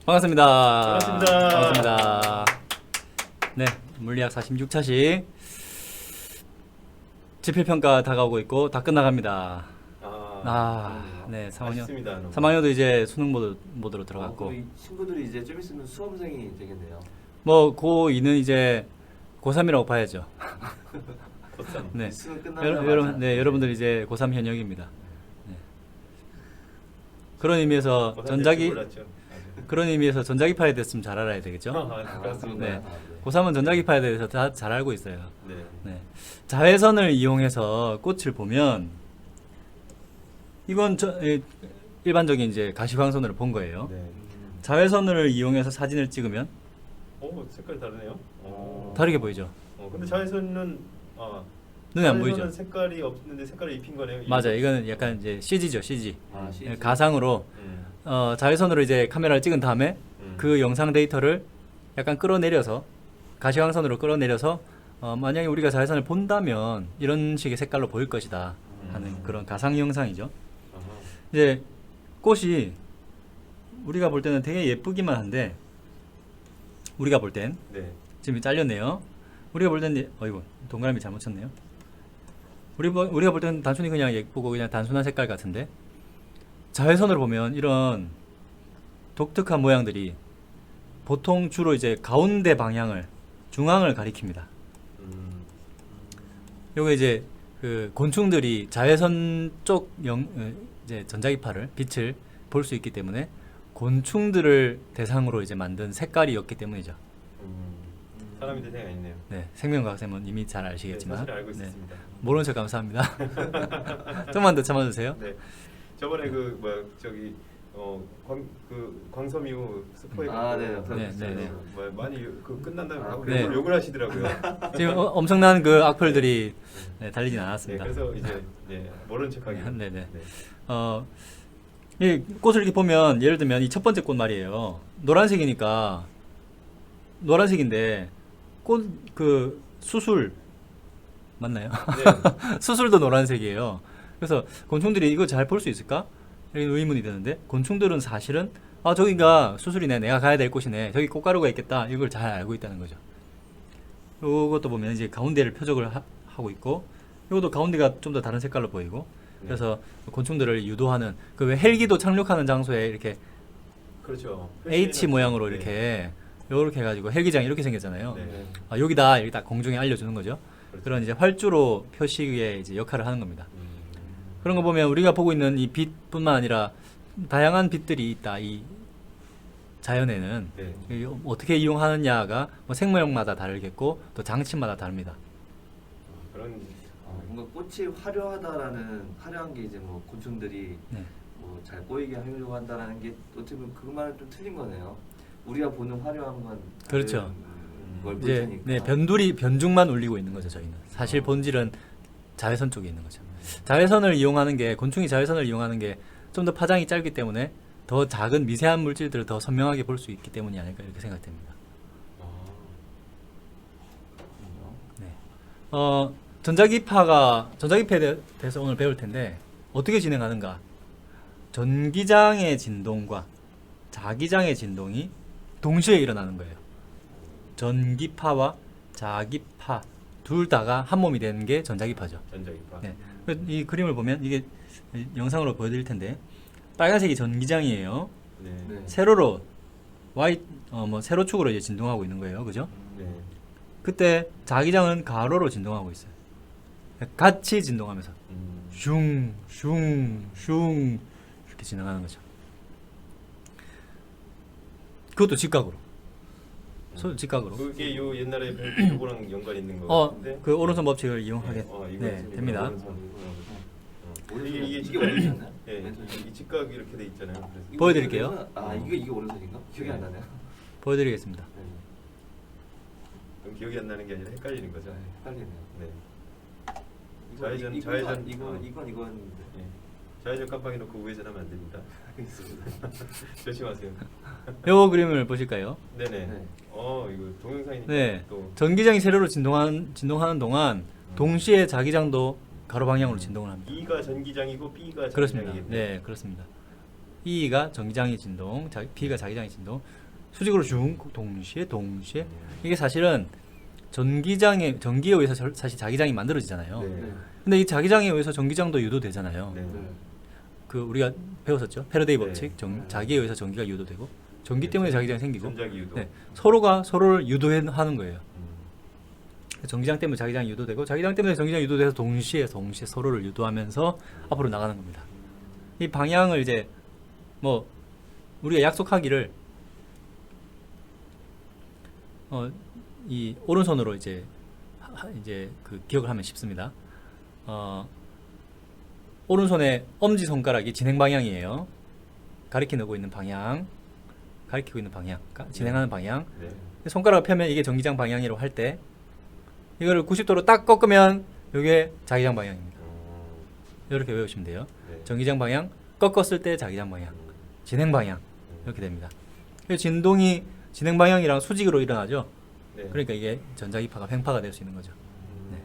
반갑습니다. 반갑습니다. 반갑습니다. 네, 물리학 46차식 지필평가 다가오고 있고 다 끝나갑니다. 네, 3학년. 3학년도 이제 수능 모드로 들어갔고. 이 친구들이 이제 좀 있으면 수험생이 되겠네요. 뭐 고2는 이제 고3이라고 봐야죠. 고3. 네. 수능 끝나면 여러분들 이제 고3 현역입니다. 네. 그런 의미에서 전자기파에 대해서 좀 잘 알아야 되겠죠. 그렇습니다. 네. 고3은 전자기파에 대해서 다 잘 알고 있어요. 네. 네. 자외선을 이용해서 꽃을 보면 이건 일반적인 이제 가시광선으로 본 거예요. 네. 자외선을 이용해서 사진을 찍으면 오, 색깔이 다르네요. 다르게 보이죠. 근데 자외선은 눈에 안 보이죠. 색깔이 없는데 색깔을 입힌 거네요. 맞아, 이거는 약간 이제 CG죠, CG. CG. 가상으로 자외선으로 이제 카메라를 찍은 다음에 그 영상 데이터를 약간 끌어내려서 가시광선으로 끌어내려서 만약에 우리가 자외선을 본다면 이런 식의 색깔로 보일 것이다 하는 그런 가상 영상이죠. 이제 꽃이 우리가 볼 때는 되게 예쁘기만 한데 우리가 볼 땐 네. 지금 잘렸네요. 우리가 볼 때는 어이구 동그라미 잘못 쳤네요. 우리가 볼 때는 단순히 그냥 예쁘고 그냥 단순한 색깔 같은데 자외선으로 보면 이런 독특한 모양들이 보통 주로 이제 가운데 방향을 중앙을 가리킵니다. 요게 이제 그 곤충들이 자외선 쪽 이제 전자기파를 빛을 볼 수 있기 때문에 곤충들을 대상으로 이제 만든 색깔이었기 때문이죠. 사람이 대상이 아니네요. 네, 생명과학쌤은 이미 잘 아시겠지만 네, 사실 알고 있었습니다. 모르는 척 감사합니다. 좀만 더 참아주세요. 네. 저번에 광섬유 스포에 네. 많이 끝난 다음에 네. 욕을 하시더라고요. 지금 엄청난 그 악플들이 달리진 않았습니다. 그래서 이제 모르는 척하기. 네네. 이 꽃을 이렇게 보면 예를 들면 이 첫 번째 꽃 말이에요. 노란색인데 꽃 그 수술 맞나요? 네. 수술도 노란색이에요. 그래서 곤충들이 이거 잘 볼 수 있을까? 이런 의문이 드는데 곤충들은 사실은 저기가 수술이네, 내가 가야 될 곳이네, 저기 꽃가루가 있겠다, 이걸 잘 알고 있다는 거죠. 이것도 보면 이제 가운데를 표적을 하고 있고, 이것도 가운데가 좀 더 다른 색깔로 보이고, 그래서 곤충들을 유도하는 그 왜 헬기도 착륙하는 장소에 이렇게 그렇죠. H 모양으로 이렇게 해가지고 헬기장이 이렇게 생겼잖아요. 네. 여기다 이렇게 딱 공중에 알려주는 거죠. 그렇죠. 그런 이제 활주로 표시의 이제 역할을 하는 겁니다. 그런 거 보면 우리가 보고 있는 이 빛뿐만 아니라 다양한 빛들이 있다. 이 자연에는 네. 어떻게 이용하느냐가 뭐 생물마다 다르겠고 또 장치마다 다릅니다. 그런 뭔가 꽃이 화려한 게 이제 뭐 곤충들이 뭐 잘 보이게 하려고 한다라는 게 어떻게 보면 그 말은 좀 틀린 거네요. 우리가 보는 화려한 건 그렇죠. 걸 볼 이제 테니까. 변중만 울리고 있는 거죠. 저희는 사실 본질은 자외선 쪽에 있는 거죠. 자외선을 이용하는 게 곤충이 자외선을 이용하는 게 좀 더 파장이 짧기 때문에 더 작은 미세한 물질들을 더 선명하게 볼 수 있기 때문이 아닐까 이렇게 생각됩니다. 네. 전자기파에 대해서 오늘 배울 텐데 어떻게 진행하는가? 전기장의 진동과 자기장의 진동이 동시에 일어나는 거예요. 전기파와 자기파 둘 다가 한 몸이 되는 게 전자기파죠. 전자기파. 네. 이 그림을 보면 이게 영상으로 보여드릴 텐데 빨간색이 전기장이에요. 네. 세로로 세로축으로 이제 진동하고 있는 거예요, 그죠? 네. 그때 자기장은 가로로 진동하고 있어요. 같이 진동하면서 슝슝슝 이렇게 진행하는 거죠. 그것도 직각으로. 직각으로. 그게 요 옛날에 요거랑 연관 있는 거 같은데. 그 오른손 법칙을 이용하게 됩니다. 이게 오른손이잖아요. 이 직각 이렇게 돼 있잖아요. 그래서 보여드릴게요. 이게 오른손인가? 기억이 안 나네요. 보여드리겠습니다. 그럼 기억이 안 나는 게 아니라 헷갈리는 거죠. 헷갈리네요. 네. 좌회전 이건 좌회전 깜빡이 놓고 우회전 하면 안 됩니다. 알겠습니다. 조심하세요. 요 그림을 보실까요? 네네. 네. 이거 동영상이니까 네. 또 전기장이 세로로 진동하는 동안 동시에 자기장도 가로 방향으로 진동을 합니다. E가 전기장이고 B가 그렇습니다. 전기장이겠네요. 네, 그렇습니다. E가 전기장애 진동, B가 자기장애 진동. 수직으로 쭉 동시에 이게 사실은 전기에 의해서 사실 자기장이 만들어지잖아요. 네. 근데 이 자기장에 의해서 전기장도 유도되잖아요. 네. 그 우리가 배웠었죠. 패러데이 네. 법칙. 자기에 의해서 전기가 유도되고 전기 때문에 자기장이 생기고 전자기 유도. 네, 서로가 서로를 유도하는 거예요. 음. 전기장 때문에 자기장이 유도되고 자기장 때문에 전기장이 유도돼서 동시에 서로를 유도하면서 앞으로 나가는 겁니다. 이 방향을 이제 뭐 우리가 약속하기를 이 오른손으로 이제 그 기억을 하면 쉽습니다. 오른손의 엄지 손가락이 진행 방향이에요. 가리키고 있는 방향, 진행하는 방향. 네. 손가락을 펴면 이게 전기장 방향이라고 할 때 이거를 90도로 딱 꺾으면 이게 자기장 방향입니다. 이렇게 외우시면 돼요. 네. 전기장 방향, 꺾었을 때 자기장 방향, 진행 방향 이렇게 됩니다. 그래서 진동이 진행 방향이랑 수직으로 일어나죠. 네. 그러니까 이게 전자기파가 횡파가 될 수 있는 거죠. 네.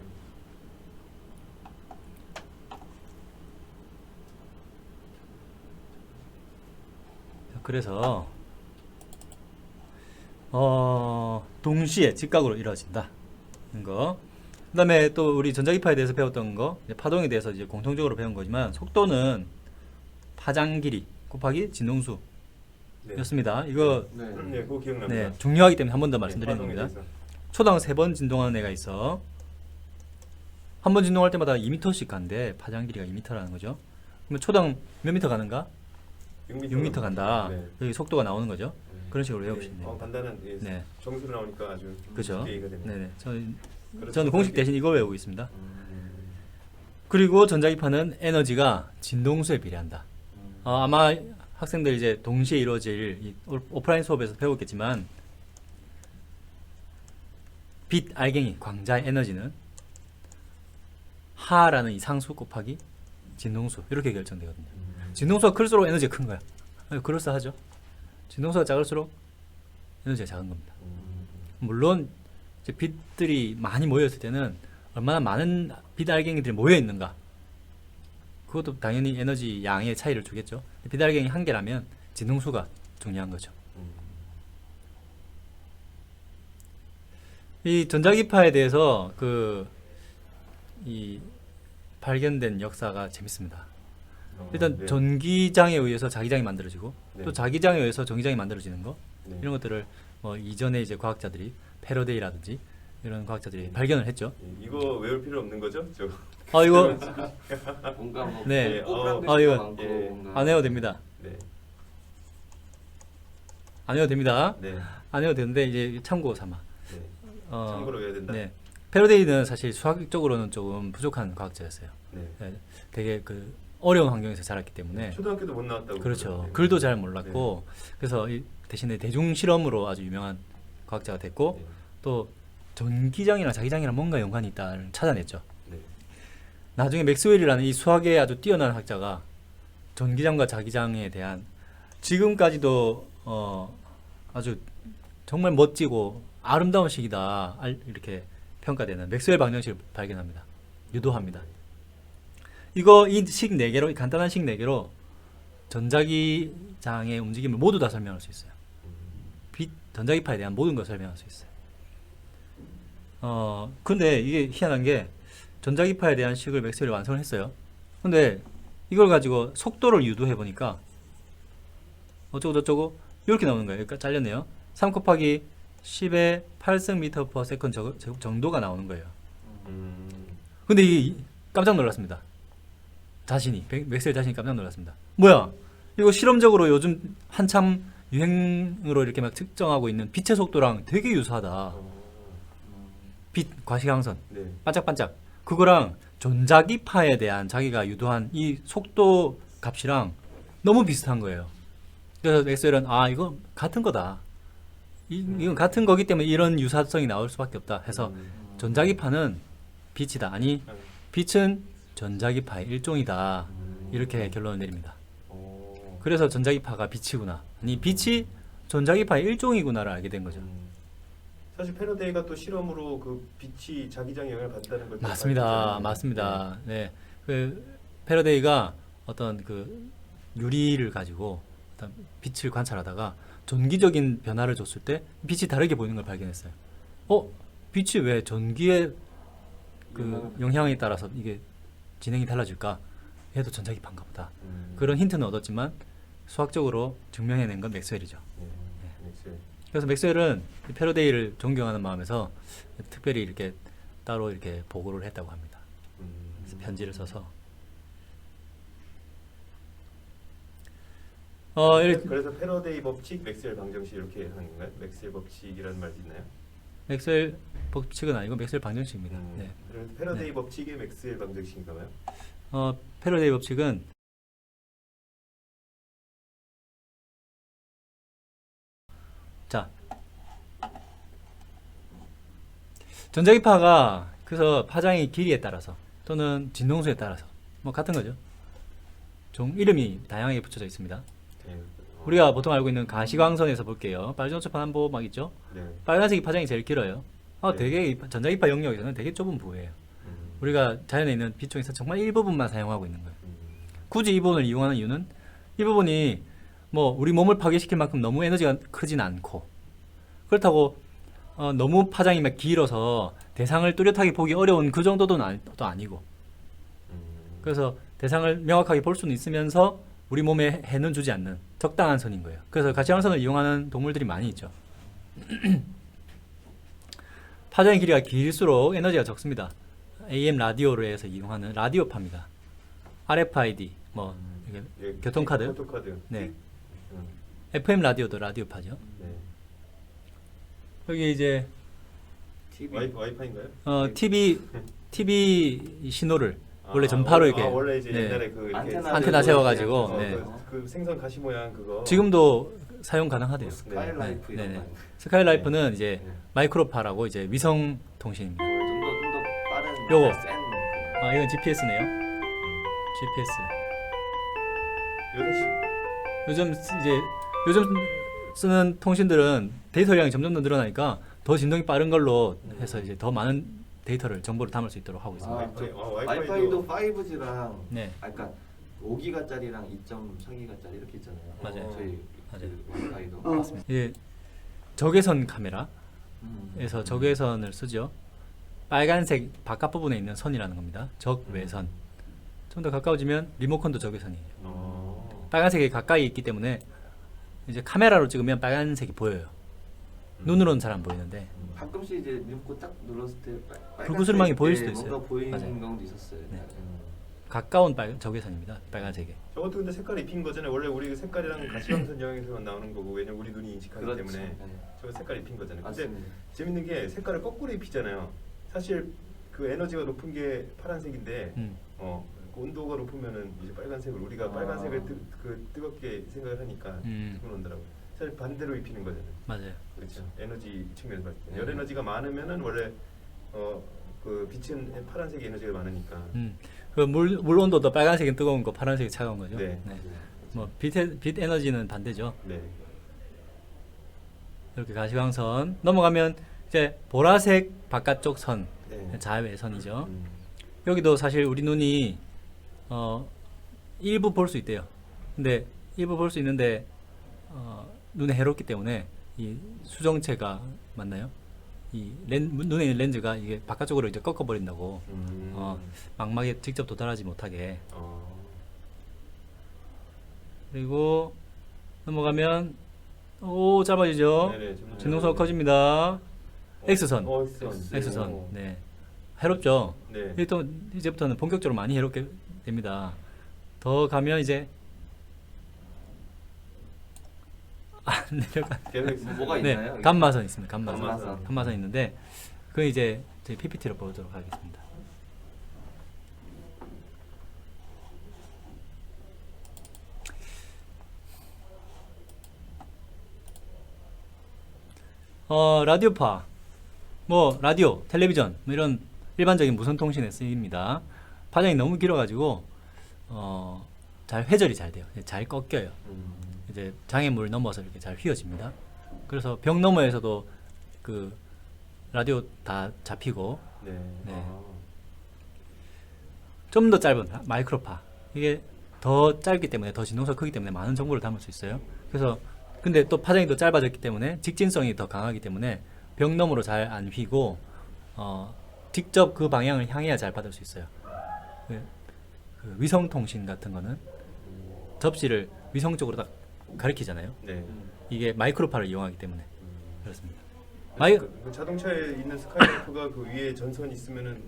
그래서 동시에 직각으로 이루어진다는 거. 그다음에 또 우리 전자기파에 대해서 배웠던 거, 이제 파동에 대해서 이제 공통적으로 배운 거지만 속도는 파장 길이 곱하기 진동수였습니다. 이거 네. 네, 그거 기억납니다. 네, 중요하기 때문에 한 번 더 말씀드리는 파동에 겁니다. 대해서. 초당 3번 진동하는 애가 있어. 한 번 진동할 때마다 2m씩 간대. 파장 길이가 2m라는 거죠. 그러면 초당 몇 미터 가는가? 6m 간다. 네. 여기 속도가 나오는 거죠. 네. 그런 식으로 외우시면 네. 돼요. 간단한 예, 네. 정수로 나오니까 아주 그죠? 쉽게 이해가 되네요. 네네. 저는 그렇죠. 공식 대신 이걸 외우고 있습니다. 음. 그리고 전자기파는 에너지가 진동수에 비례한다. 아마 학생들 이제 동시에 이루어질 이 오프라인 수업에서 배웠겠지만 빛 알갱이 광자의 에너지는 하라는 이 상수 곱하기 진동수 이렇게 결정되거든요. 진동수가 클수록 에너지가 큰 거야. 그럴싸하죠. 진동수가 작을수록 에너지가 작은 겁니다. 물론 이제 빛들이 많이 모였을 때는 얼마나 많은 빛 알갱이들이 모여 있는가, 그것도 당연히 에너지 양의 차이를 주겠죠. 빛 알갱이 한 개라면 진동수가 중요한 거죠. 이 전자기파에 대해서 이 발견된 역사가 재밌습니다. 일단 네. 전기장에 의해서 자기장이 만들어지고 네. 또 자기장에 의해서 전기장이 만들어지는 거, 네. 이런 것들을 이전에 이제 과학자들이 패러데이라든지 이런 과학자들이 발견을 했죠. 이거 외울 필요 없는 거죠? 저. 이거 뭔가 뭐 네. 꼬부랑 이거 대시가 많고 예. 뭔가 안 해도 됩니다. 네. 안 해도 됩니다. 네. 안 해도 되는데 이제 참고 삼아. 네. 참고로 외워야 된다. 네. 패러데이는 사실 수학적으로는 조금 부족한 과학자였어요. 네. 네. 되게 어려운 환경에서 자랐기 때문에. 초등학교도 못 나왔다고. 그렇죠. 그러던데요. 글도 잘 몰랐고 그래서 대신에 대중 실험으로 아주 유명한 과학자가 됐고 네. 또 전기장이랑 자기장이랑 뭔가 연관이 있다를 찾아냈죠. 네. 나중에 맥스웰이라는 이 수학에 아주 뛰어난 학자가 전기장과 자기장에 대한 지금까지도 아주 정말 멋지고 아름다운 식이다 이렇게 평가되는 맥스웰 방정식을 발견합니다. 유도합니다. 이 식 4개로, 간단한 식 4개로 전자기장의 움직임을 모두 다 설명할 수 있어요. 전자기파에 대한 모든 걸 설명할 수 있어요. 근데 이게 희한한 게 전자기파에 대한 식을 맥스웰이 완성을 했어요. 근데 이걸 가지고 속도를 유도해 보니까 어쩌고 저쩌고 이렇게 나오는 거예요. 그러니까 잘렸네요. 3 곱하기 10의 8승/s 정도가 나오는 거예요. 근데 이게 깜짝 놀랐습니다. 맥스웰 자신이 깜짝 놀랐습니다. 뭐야? 이거 실험적으로 요즘 한참 유행으로 이렇게 막 측정하고 있는 빛의 속도랑 되게 유사하다. 빛 과시광선 네. 반짝반짝, 그거랑 전자기파에 대한 자기가 유도한 이 속도 값이랑 너무 비슷한 거예요. 그래서 맥스웰은 이거 같은 거다. 이건 같은 거기 때문에 이런 유사성이 나올 수밖에 없다 해서 전자기파는 빛이다. 아니, 빛은 전자기파의 일종이다. 이렇게 결론을 내립니다. 그래서 전자기파가 빛이구나. 아니, 빛이 전자기파의 일종이구나를 알게 된 거죠. 사실 패러데이가 또 실험으로 그 빛이 자기장에 영향을 받다는 걸 맞습니다. 밝혔잖아요. 맞습니다. 네. 그 패러데이가 어떤 그 유리를 가지고 어떤 빛을 관찰하다가 전기적인 변화를 줬을 때 빛이 다르게 보이는 걸 발견했어요. 빛이 왜 전기의 그 영향에 따라서 이게 진행이 달라질까? 얘도 전자기파인가 보다. 그런 힌트는 얻었지만 수학적으로 증명해낸 건 맥스웰이죠. 맥스웰. 그래서 맥스웰은 이 패러데이를 존경하는 마음에서 특별히 이렇게 따로 이렇게 보고를 했다고 합니다. 그래서 편지를 써서. 그래서 패러데이 법칙, 맥스웰 방정식 이렇게 하는 건가요? 맥스웰 법칙이라는 말도 있나요? 맥스웰 법칙은 아니고 맥스웰 방정식입니다. 네. 그래서 패러데이 법칙의 맥스웰 방정식인가 봐요? 패러데이 법칙은 자, 전자기파가 그래서 파장의 길이에 따라서 또는 진동수에 따라서 뭐 같은 거죠. 종 이름이 다양하게 붙여져 있습니다. 우리가 보통 알고 있는 가시광선에서 볼게요. 빨간초판 한보 막 있죠. 네. 빨간색이 파장이 제일 길어요. 네. 되게 전자기파 영역에서는 되게 좁은 부호예요. 우리가 자연에 있는 빛 중에서 정말 일부분만 사용하고 있는 거예요. 굳이 이 부분을 이용하는 이유는 이 부분이 뭐 우리 몸을 파괴시킬 만큼 너무 에너지가 크진 않고 그렇다고 너무 파장이 막 길어서 대상을 뚜렷하게 보기 어려운 그 정도도 또 아니고 그래서 대상을 명확하게 볼 수는 있으면서 우리 몸에 해는 주지 않는 적당한 선인 거예요. 그래서 가시광선을 이용하는 동물들이 많이 있죠. 파장의 길이가 길수록 에너지가 적습니다. AM 라디오로 해서 이용하는 라디오파입니다. RFID 뭐 이게 예, 교통카드. 교통카드. 네. 음, FM 라디오도 라디오파죠. 네. 여기 이제 와이파이인가요? TV 신호를 원래 전파로 이렇게 원래 이제 네. 옛날에 그 이렇게 안테나 세워가지고 네. 그 생선 가시 모양 그거 지금도 사용 가능하대요. 스카이라이프 네. 이런 네. 거. 스카이라이프는 이제 네. 마이크로파라고 이제 위성 통신입니다. 좀더 빠른 요거. 센 이건 GPS네요. GPS. 요새 요즘 쓰는 통신들은 데이터량이 점점 더 늘어나니까 더 진동이 빠른 걸로 해서 이제 더 많은 데이터를 정보를 담을 수 있도록 하고 있습니다. 와이파이도 5G랑 네. 그러니까 5기가짜리랑 2.4기가짜리 이렇게 있잖아요. 맞아요. 저희 맞아요. 그 와이파이도. 맞습니다. 이제 적외선 카메라에서 적외선을 쓰죠. 빨간색 바깥 부분에 있는 선이라는 겁니다. 적외선. 좀 더 가까워지면 리모컨도 적외선이에요. 빨간색이 가까이 있기 때문에 이제 카메라로 찍으면 빨간색이 보여요. 눈으로는 잘 안 보이는데 가끔씩 이제 리모컨 딱 눌렀을 때 불구슬망이 보일 수도 있어요. 뭔가 보이는 맞아요. 경우도 있었어요. 네. 가까운 적외선입니다. 빨간색에. 저것도 근데 색깔 입힌 거잖아요. 원래 우리 색깔이랑 가시광선 영역에서만 나오는 거고 왜냐면 우리 눈이 인식하기 그렇죠. 때문에 네. 저거 색깔 입힌 거잖아요. 근데 맞습니다. 재밌는 게 색깔을 거꾸로 입히잖아요. 사실 그 에너지가 높은 게 파란색인데 그 온도가 높으면은 이제 빨간색을 우리가 빨간색을 뜨겁게 생각을 하니까 기분 온다라고. 사실 반대로 입히는 거잖아요. 맞아요. 그렇죠. 에너지 측면에서 봤을 때 열 에너지가 많으면은 원래 그 빛은 파란색 에너지가 많으니까. 그 물 온도도 빨간색이 뜨거운 거, 파란색이 차가운 거죠. 네. 뭐 빛 에너지는 반대죠. 네. 이렇게 가시광선 넘어가면 이제 보라색 바깥쪽 선, 네. 자외선이죠. 여기도 사실 우리 눈이 일부 볼 수 있대요. 근데 일부 볼 수 있는데 눈에 해롭기 때문에 이 수정체가 맞나요? 이 눈에 있는 렌즈가 이게 바깥쪽으로 이제 꺾어 버린다고 망막에 직접 도달하지 못하게. 그리고 넘어가면 짧아지죠. 진동수가 커집니다. X선. X선. 네. 해롭죠. 네. 이제부터는 본격적으로 많이 해롭게 됩니다. 더 가면 이제 내려가. 뭐가 네, 있나요? 감마선 있습니다. 감마선. 감마선 있는데 그 이제 저희 PPT로 보도록 하겠습니다. 라디오파, 뭐 라디오, 텔레비전 뭐 이런 일반적인 무선 통신에 쓰입니다. 파장이 너무 길어가지고 잘 회절이 잘 돼요. 잘 꺾여요. 이제 장애물을 넘어서 이렇게 잘 휘어집니다. 그래서 벽 너머에서도 그 라디오 다 잡히고 네. 좀 더 짧은 마이크로파. 이게 더 짧기 때문에 더 진동수가 크기 때문에 많은 정보를 담을 수 있어요. 그래서 근데 또 파장이 더 짧아졌기 때문에 직진성이 더 강하기 때문에 벽 너머로 잘 안 휘고 직접 그 방향을 향해야 잘 받을 수 있어요. 그 위성통신 같은 거는 접시를 위성적으로 딱 가리키잖아요. 네. 이게 마이크로파를 이용하기 때문에 그렇습니다. 그 자동차에 있는 스카이라이프가 그 위에 전선 있으면은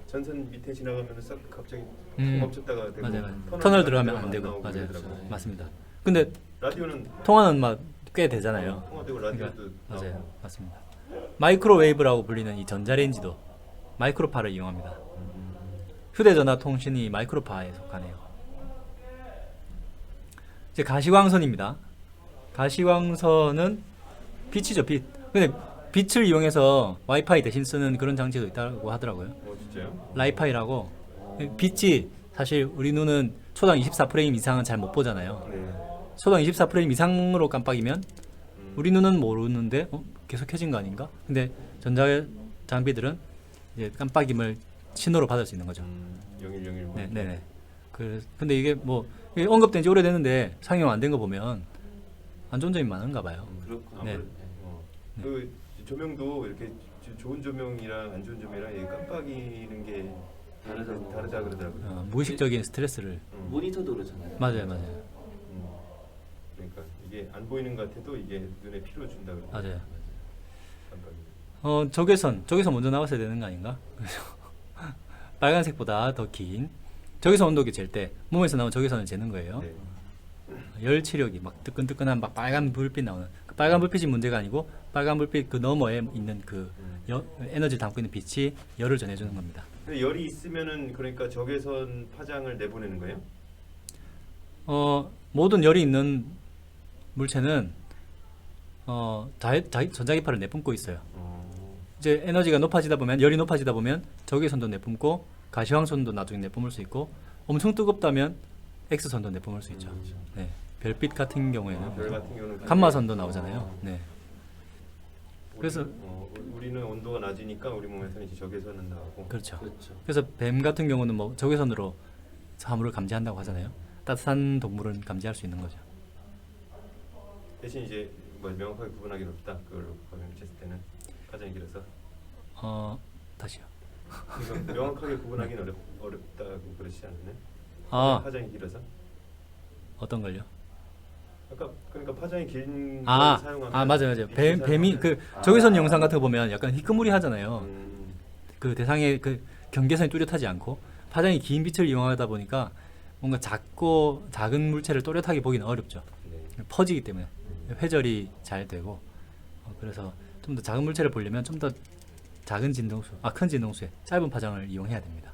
전선 밑에 지나가면은 싹 갑자기 멈췄다가 되고 맞아요. 터널 들어가면 안 되고 나오고 맞아요. 그러더라고요. 맞습니다. 근데 라디오는 통화는 막 꽤 되잖아요. 통화되고 라디오도 맞아요. 나오고. 맞습니다. 마이크로웨이브라고 불리는 이 전자레인지도 마이크로파를 이용합니다. 휴대전화 통신이 마이크로파에 속하네요. 이제 가시광선입니다. 가시광선은 빛이죠, 빛. 근데 빛을 이용해서 와이파이 대신 쓰는 그런 장치도 있다고 하더라고요. 진짜요? 라이파이라고. 빛이 사실 우리 눈은 초당 24프레임 이상은 잘 못 보잖아요. 네. 초당 24프레임 이상으로 깜빡이면 우리 눈은 모르는데 계속 켜진 거 아닌가? 근데 전자 장비들은 이제 깜빡임을 신호로 받을 수 있는 거죠. 0101. 네네. 근데 이게 뭐 이게 언급된 지 오래됐는데 상용 안 된 거 보면 안 좋은 점이 많은가 봐요. 그렇구나. 네. 그 조명도 이렇게 좋은 조명이랑 안 좋은 조명이랑 이게 깜빡이는 게 다르다 그러더라고요. 무의식적인 스트레스를. 모니터도 그렇잖아요. 맞아요, 맞아요. 그러니까 이게 안 보이는 것 같아도 이게 눈에 피로 준다 그러더라고요. 맞아요. 깜빡이. 적외선 먼저 나왔어야 되는 거 아닌가? 빨간색보다 더 긴 적외선 온도계 잴 때 몸에서 나온 적외선을 재는 거예요. 네. 열 치력이 막 뜨끈뜨끈한 막 빨간 불빛 나오는 그 빨간 불빛이 문제가 아니고 빨간 불빛 그 너머에 있는 그 에너지를 담고 있는 빛이 열을 전해주는 겁니다. 근데 열이 있으면은 그러니까 적외선 파장을 내보내는 거예요? 모든 열이 있는 물체는 전자기파를 내뿜고 있어요. 이제 에너지가 높아지다 보면 열이 높아지다 보면 적외선도 내뿜고 가시광선도 나중에 내뿜을 수 있고 엄청 뜨겁다면 X선도 내뿜을 수 있죠. 네. 별빛 같은 경우에는 별 같은 경우는 감마선도 나오잖아요. 네. 그래서 우리는 온도가 낮으니까 우리 몸에서는 이제 적외선은 나오고. 그렇죠. 그렇죠. 그래서 뱀 같은 경우는 뭐 적외선으로 사물을 감지한다고 하잖아요. 따뜻한 동물은 감지할 수 있는 거죠. 대신 이제 뭐 명확하게 구분하기 어렵다. 그걸로 했을 때는 파장이 길어서. 다시요. 그러니까 명확하게 구분하기는 어렵다고 그러시지 않나요? 파장이 길어서. 어떤 걸요? 그러니까 파장이 긴 걸 사용하면 맞아요. 뱀이 그 적외선 영상 같은 거 보면 약간 희끄무리하잖아요. 그 대상의 그 경계선이 뚜렷하지 않고 파장이 긴 빛을 이용하다 보니까 뭔가 작은 물체를 또렷하게 보기는 어렵죠. 네. 퍼지기 때문에 회절이 잘 되고 그래서 좀 더 작은 물체를 보려면 좀 더 작은 진동수, 큰 진동수에 짧은 파장을 이용해야 됩니다.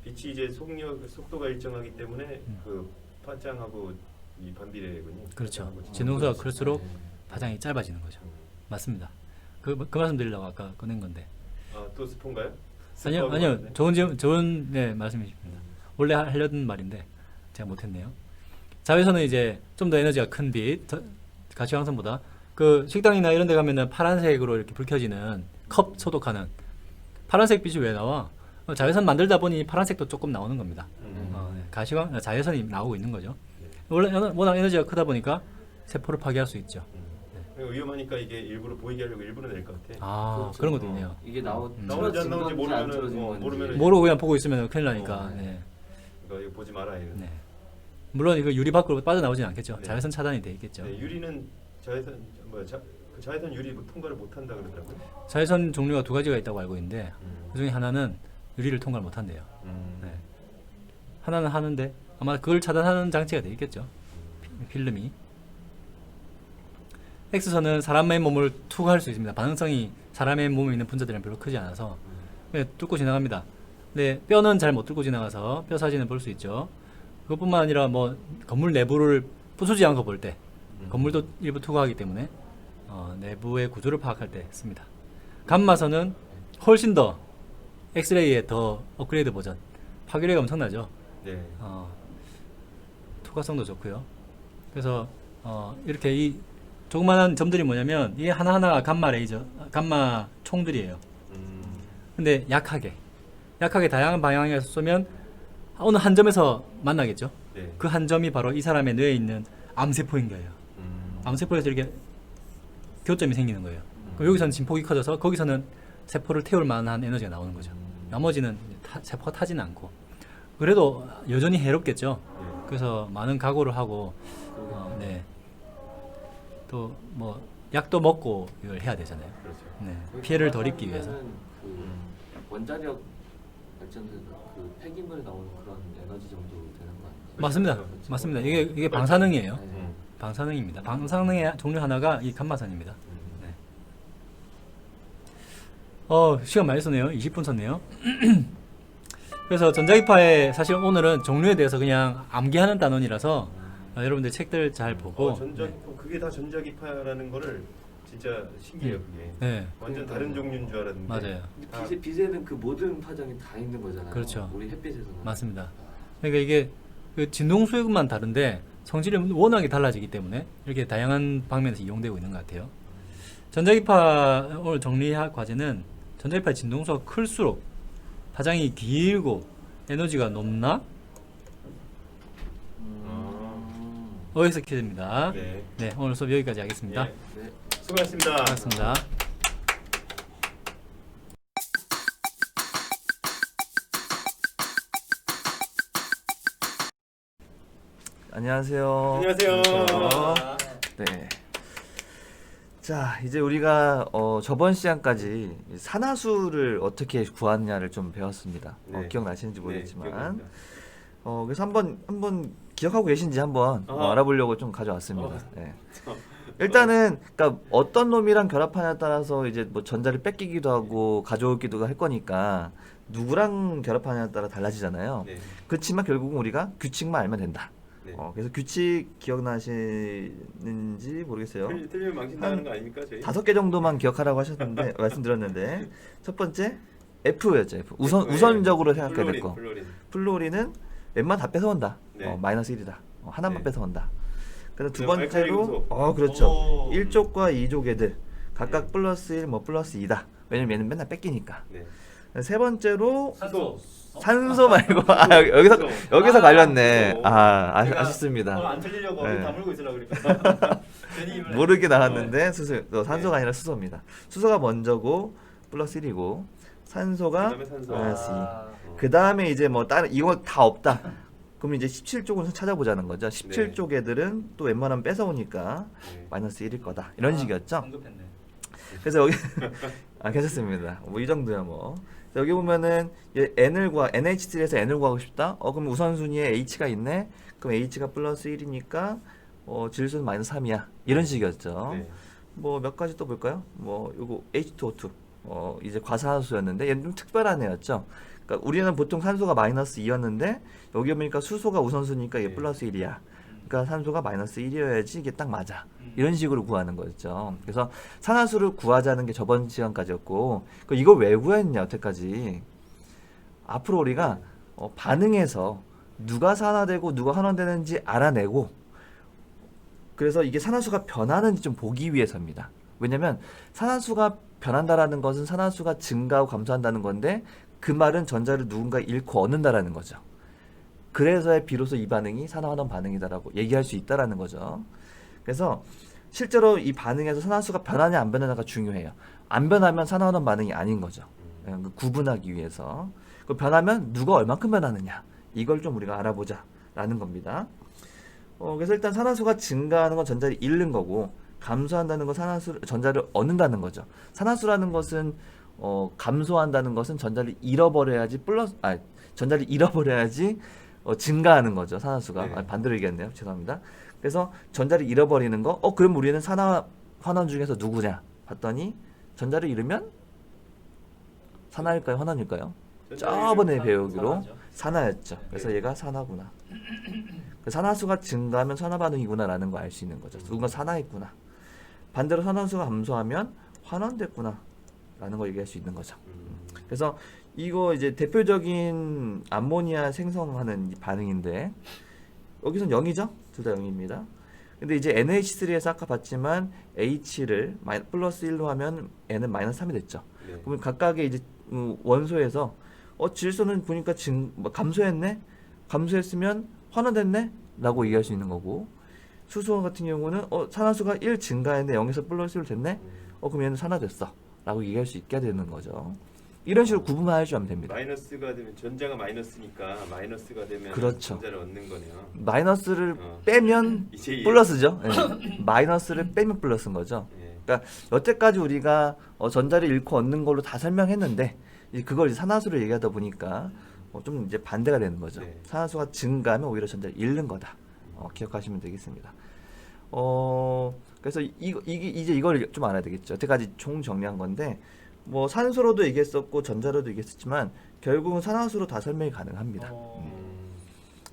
빛이 이제 속도가 일정하기 때문에 그 파장하고 이 반비례군요. 그렇죠. 진동수가 클수록 파장이 짧아지는 거죠. 맞습니다. 그 말씀 드리려고 아까 꺼낸 건데. 또 스폰가요? 아니요. 좋은 말씀이십니다. 원래 하려던 말인데 제가 못했네요. 자외선은 이제 좀 더 에너지가 큰 빛, 가시광선보다 그 식당이나 이런 데 가면은 파란색으로 이렇게 불 켜지는 컵 소독하는 파란색 빛이 왜 나와? 자외선 만들다 보니 파란색도 조금 나오는 겁니다. 자외선이 나오고 있는 거죠. 워낙 에너지가 크다 보니까 세포를 파괴할 수 있죠. 위험하니까 이게 일부러 보이게 하려고 일부러 낼 것 같아. 그렇죠. 그런 것도 있네요. 이게 나오는지 안 나오는지 모르면은 모르고 그냥 보고 있으면 큰일 나니까. 이거 보지 마라. 네. 물론 이거 유리 밖으로 빠져나오진 않겠죠. 네. 자외선 차단이 돼 있겠죠. 네, 유리는 자외선 유리 통과를 못 한다 그러더라고요. 자외선 종류가 두 가지가 있다고 알고 있는데 그 중에 하나는 유리를 통과를 못 한대요. 네. 하나는 하는데 아마 그걸 차단하는 장치가 돼 있겠죠. 필름이. X선은 사람의 몸을 투과할 수 있습니다. 반응성이 사람의 몸에 있는 분자들은 별로 크지 않아서 뚫고 지나갑니다. 근데 뼈는 잘 못 뚫고 지나가서 뼈 사진을 볼 수 있죠. 그것뿐만 아니라 뭐 건물 내부를 부수지 않고 볼 때 건물도 일부 투과하기 때문에 내부의 구조를 파악할 때 씁니다. 감마선은 훨씬 더 엑스레이의 더 업그레이드 버전, 파괴력이 엄청나죠. 네. 투과성도 좋고요. 그래서 이렇게 이 조그만한 점들이 뭐냐면 이게 하나하나가 감마 총들이에요. 근데 약하게 다양한 방향에서 쏘면 어느 한 점에서 만나겠죠. 네. 그 한 점이 바로 이 사람의 뇌에 있는 암세포인 거예요. 암세포에서 이렇게 교점이 생기는 거예요. 그럼 여기서는 진폭이 커져서 거기서는 세포를 태울 만한 에너지가 나오는 거죠. 나머지는 세포가 타지는 않고. 그래도 여전히 해롭겠죠. 네. 그래서 많은 각오를 하고 네. 또 뭐 약도 먹고 이걸 해야 되잖아요. 그렇죠. 네. 피해를 덜 입기 위해서. 그 원자력 발전소 그 폐기물 나오는 그런 에너지 정도 되는 거 아니에요? 맞습니다. 그렇죠. 맞습니다. 이게 방사능이에요. 네. 방사능입니다. 방사능의 종류 하나가 이 감마선입니다. 네. 시간 많이 썼네요. 20분 썼네요. 그래서 전자기파의 사실 오늘은 종류에 대해서 그냥 암기하는 단원이라서 여러분들 책들 잘 보고 그게 다 전자기파라는 거를 진짜 신기해요. 그게 네. 완전 다른 종류인 줄 알았는데. 맞아요. 근데 빛에는 그 모든 파장이 다 있는 거잖아요. 그렇죠. 우리 햇빛에서는. 맞습니다. 그러니까 이게 그 진동수역만 다른데 성질이 워낙에 달라지기 때문에 이렇게 다양한 방면에서 이용되고 있는 것 같아요. 전자기파 오늘 정리할 과제는 전자기파의 진동수가 클수록 파장이 길고 에너지가 높나? OX 퀴즈입니다. 네. 네, 오늘 수업 여기까지 하겠습니다. 예. 네. 수고하셨습니다. 고맙습니다. 안녕하세요. 안녕하세요. 네. 자, 이제 우리가 저번 시간까지 산화수를 어떻게 구하느냐를 좀 배웠습니다. 네. 기억나시는지 모르겠지만, 기억납니다. 그래서 한번 기억하고 계신지 한번 알아보려고 좀 가져왔습니다. 네. 일단은 그러니까 어떤 놈이랑 결합하냐에 따라서 이제 뭐 전자를 뺏기기도 하고 가져오기도 할 거니까 누구랑 결합하냐에 따라 달라지잖아요. 네. 그렇지만 결국은 우리가 규칙만 알면 된다. 네. 그래서 규칙 기억나시는지 모르겠어요. 틀리면 망신당하는 거 아닙니까 저희? 5개 정도만 기억하라고 하셨는데 말씀드렸는데 첫 번째 F였죠. F. F, 우선적으로 예. 생각해야 될 거. 플로린. 플로린은 웬만 다 뺏어온다. 네. 마이너스 1이다. 하나만 네. 뺏어온다. 그다음 두 그다음 알칼리 번째로 금속. 그렇죠. 오. 1족과 2족 애들 각각 네. 플러스 1, 뭐 플러스 2다. 왜냐면 얘는 맨날 뺏기니까. 네. 세 번째로 산소. 산소 말고 여기서 갈렸네. 산소. 제가 제가 아쉽습니다. 안 틀리려고 네. 다물고 있으려고 그러니까. 괜히 입을 모르게 네. 나왔는데 산소가 네. 아니라 수소입니다. 수소가 먼저고 플러스 1이고 산소가 그다음에 산소. 마이너스 2. 아, 그 다음에 이제 뭐 다른 이거 다 없다. 그럼 이제 17쪽을 찾아보자는 거죠. 17쪽 애들은 또 웬만하면 뺏어오니까 네. 마이너스 1일 거다. 이런 식이었죠. 언급했네. 그래서 여기 괜찮습니다. 뭐 이 정도야 뭐. 여기 보면은 n을 구하 NH3에서 n을 구하고 싶다. 그럼 우선순위에 h가 있네. 그럼 h가 플러스 1이니까 질소는 마이너스 3이야. 이런 식이었죠. 네. 뭐 몇 가지 또 볼까요? 뭐 요거 H2O2 이제 과산화수였는데 얘는 좀 특별한 애였죠. 그러니까 우리는 보통 산소가 마이너스 2였는데 여기 보니까 수소가 우선순위니까 얘 네. 플러스 1이야. 그러니까 산소가 마이너스 1이어야지 이게 딱 맞아. 이런 식으로 구하는 거였죠. 그래서 산화수를 구하자는 게 저번 시간까지였고 이걸 왜 구했냐 여태까지. 앞으로 우리가 반응해서 누가 산화되고 누가 환원되는지 알아내고 그래서 이게 산화수가 변하는지 좀 보기 위해서입니다. 왜냐면 산화수가 변한다라는 것은 산화수가 증가하고 감소한다는 건데 그 말은 전자를 누군가 잃고 얻는다라는 거죠. 그래서 비로소 이 반응이 산화환원 반응이다라고 얘기할 수 있다라는 거죠. 그래서 실제로 이 반응에서 산화수가 변하냐 안 변하냐가 중요해요. 안 변하면 산화환원 반응이 아닌 거죠. 구분하기 위해서. 그 변하면 누가 얼만큼 변하느냐 이걸 좀 우리가 알아보자라는 겁니다. 그래서 일단 산화수가 증가하는 건 전자를 잃는 거고 감소한다는 건 전자를 얻는다는 거죠. 산화수라는 것은 감소한다는 것은 전자를 잃어버려야지 전자를 잃어버려야지 증가하는 거죠. 산화수가. 네. 반대로 얘기했네요. 죄송합니다. 그래서 전자를 잃어버리는 거. 그럼 우리는 환원 중에서 누구냐? 봤더니 전자를 잃으면 산화일까요? 환원일까요? 저번에 배우기로 산화였죠. 그래서 얘가 산화구나. 산화수가 증가하면 산화 반응이구나라는 거 알 수 있는 거죠. 누군가 산화했구나. 반대로 산화수가 감소하면 환원됐구나 라는 거 얘기할 수 있는 거죠. 그래서 이거 이제 대표적인 암모니아 생성하는 이 반응인데 여기선 0이죠? 둘 다 0입니다. 근데 이제 NH3에서 아까 봤지만 H를 플러스 1로 하면 N은 마이너스 3이 됐죠. 네. 그러면 각각의 이제 원소에서 질소는 보니까 감소했네? 감소했으면 환원됐네? 라고 얘기할 수 있는 거고, 수소 같은 경우는 산화수가 1 증가했는데 0에서 플러스 1 됐네? 그럼 얘는 산화됐어 라고 얘기할 수 있게 되는 거죠. 이런 식으로 구분할 줄 알면 됩니다. 마이너스가 되면 전자가 마이너스니까 마이너스가 되면 그렇죠. 전자를 얻는 거네요. 마이너스를 빼면 이제 플러스죠. 네. 마이너스를 빼면 플러스인 거죠. 예. 그러니까 여태까지 우리가 전자를 잃고 얻는 걸로 다 설명했는데 이제 그걸 이제 산화수를 얘기하다 보니까 좀 이제 반대가 되는 거죠. 네. 산화수가 증가하면 오히려 전자를 잃는 거다. 기억하시면 되겠습니다. 그래서 이제 이걸 좀 알아야 되겠죠. 여태까지 총 정리한 건데 뭐 산소로도 얘기했었고 전자로도 얘기했었지만 결국은 산화수로 다 설명이 가능합니다.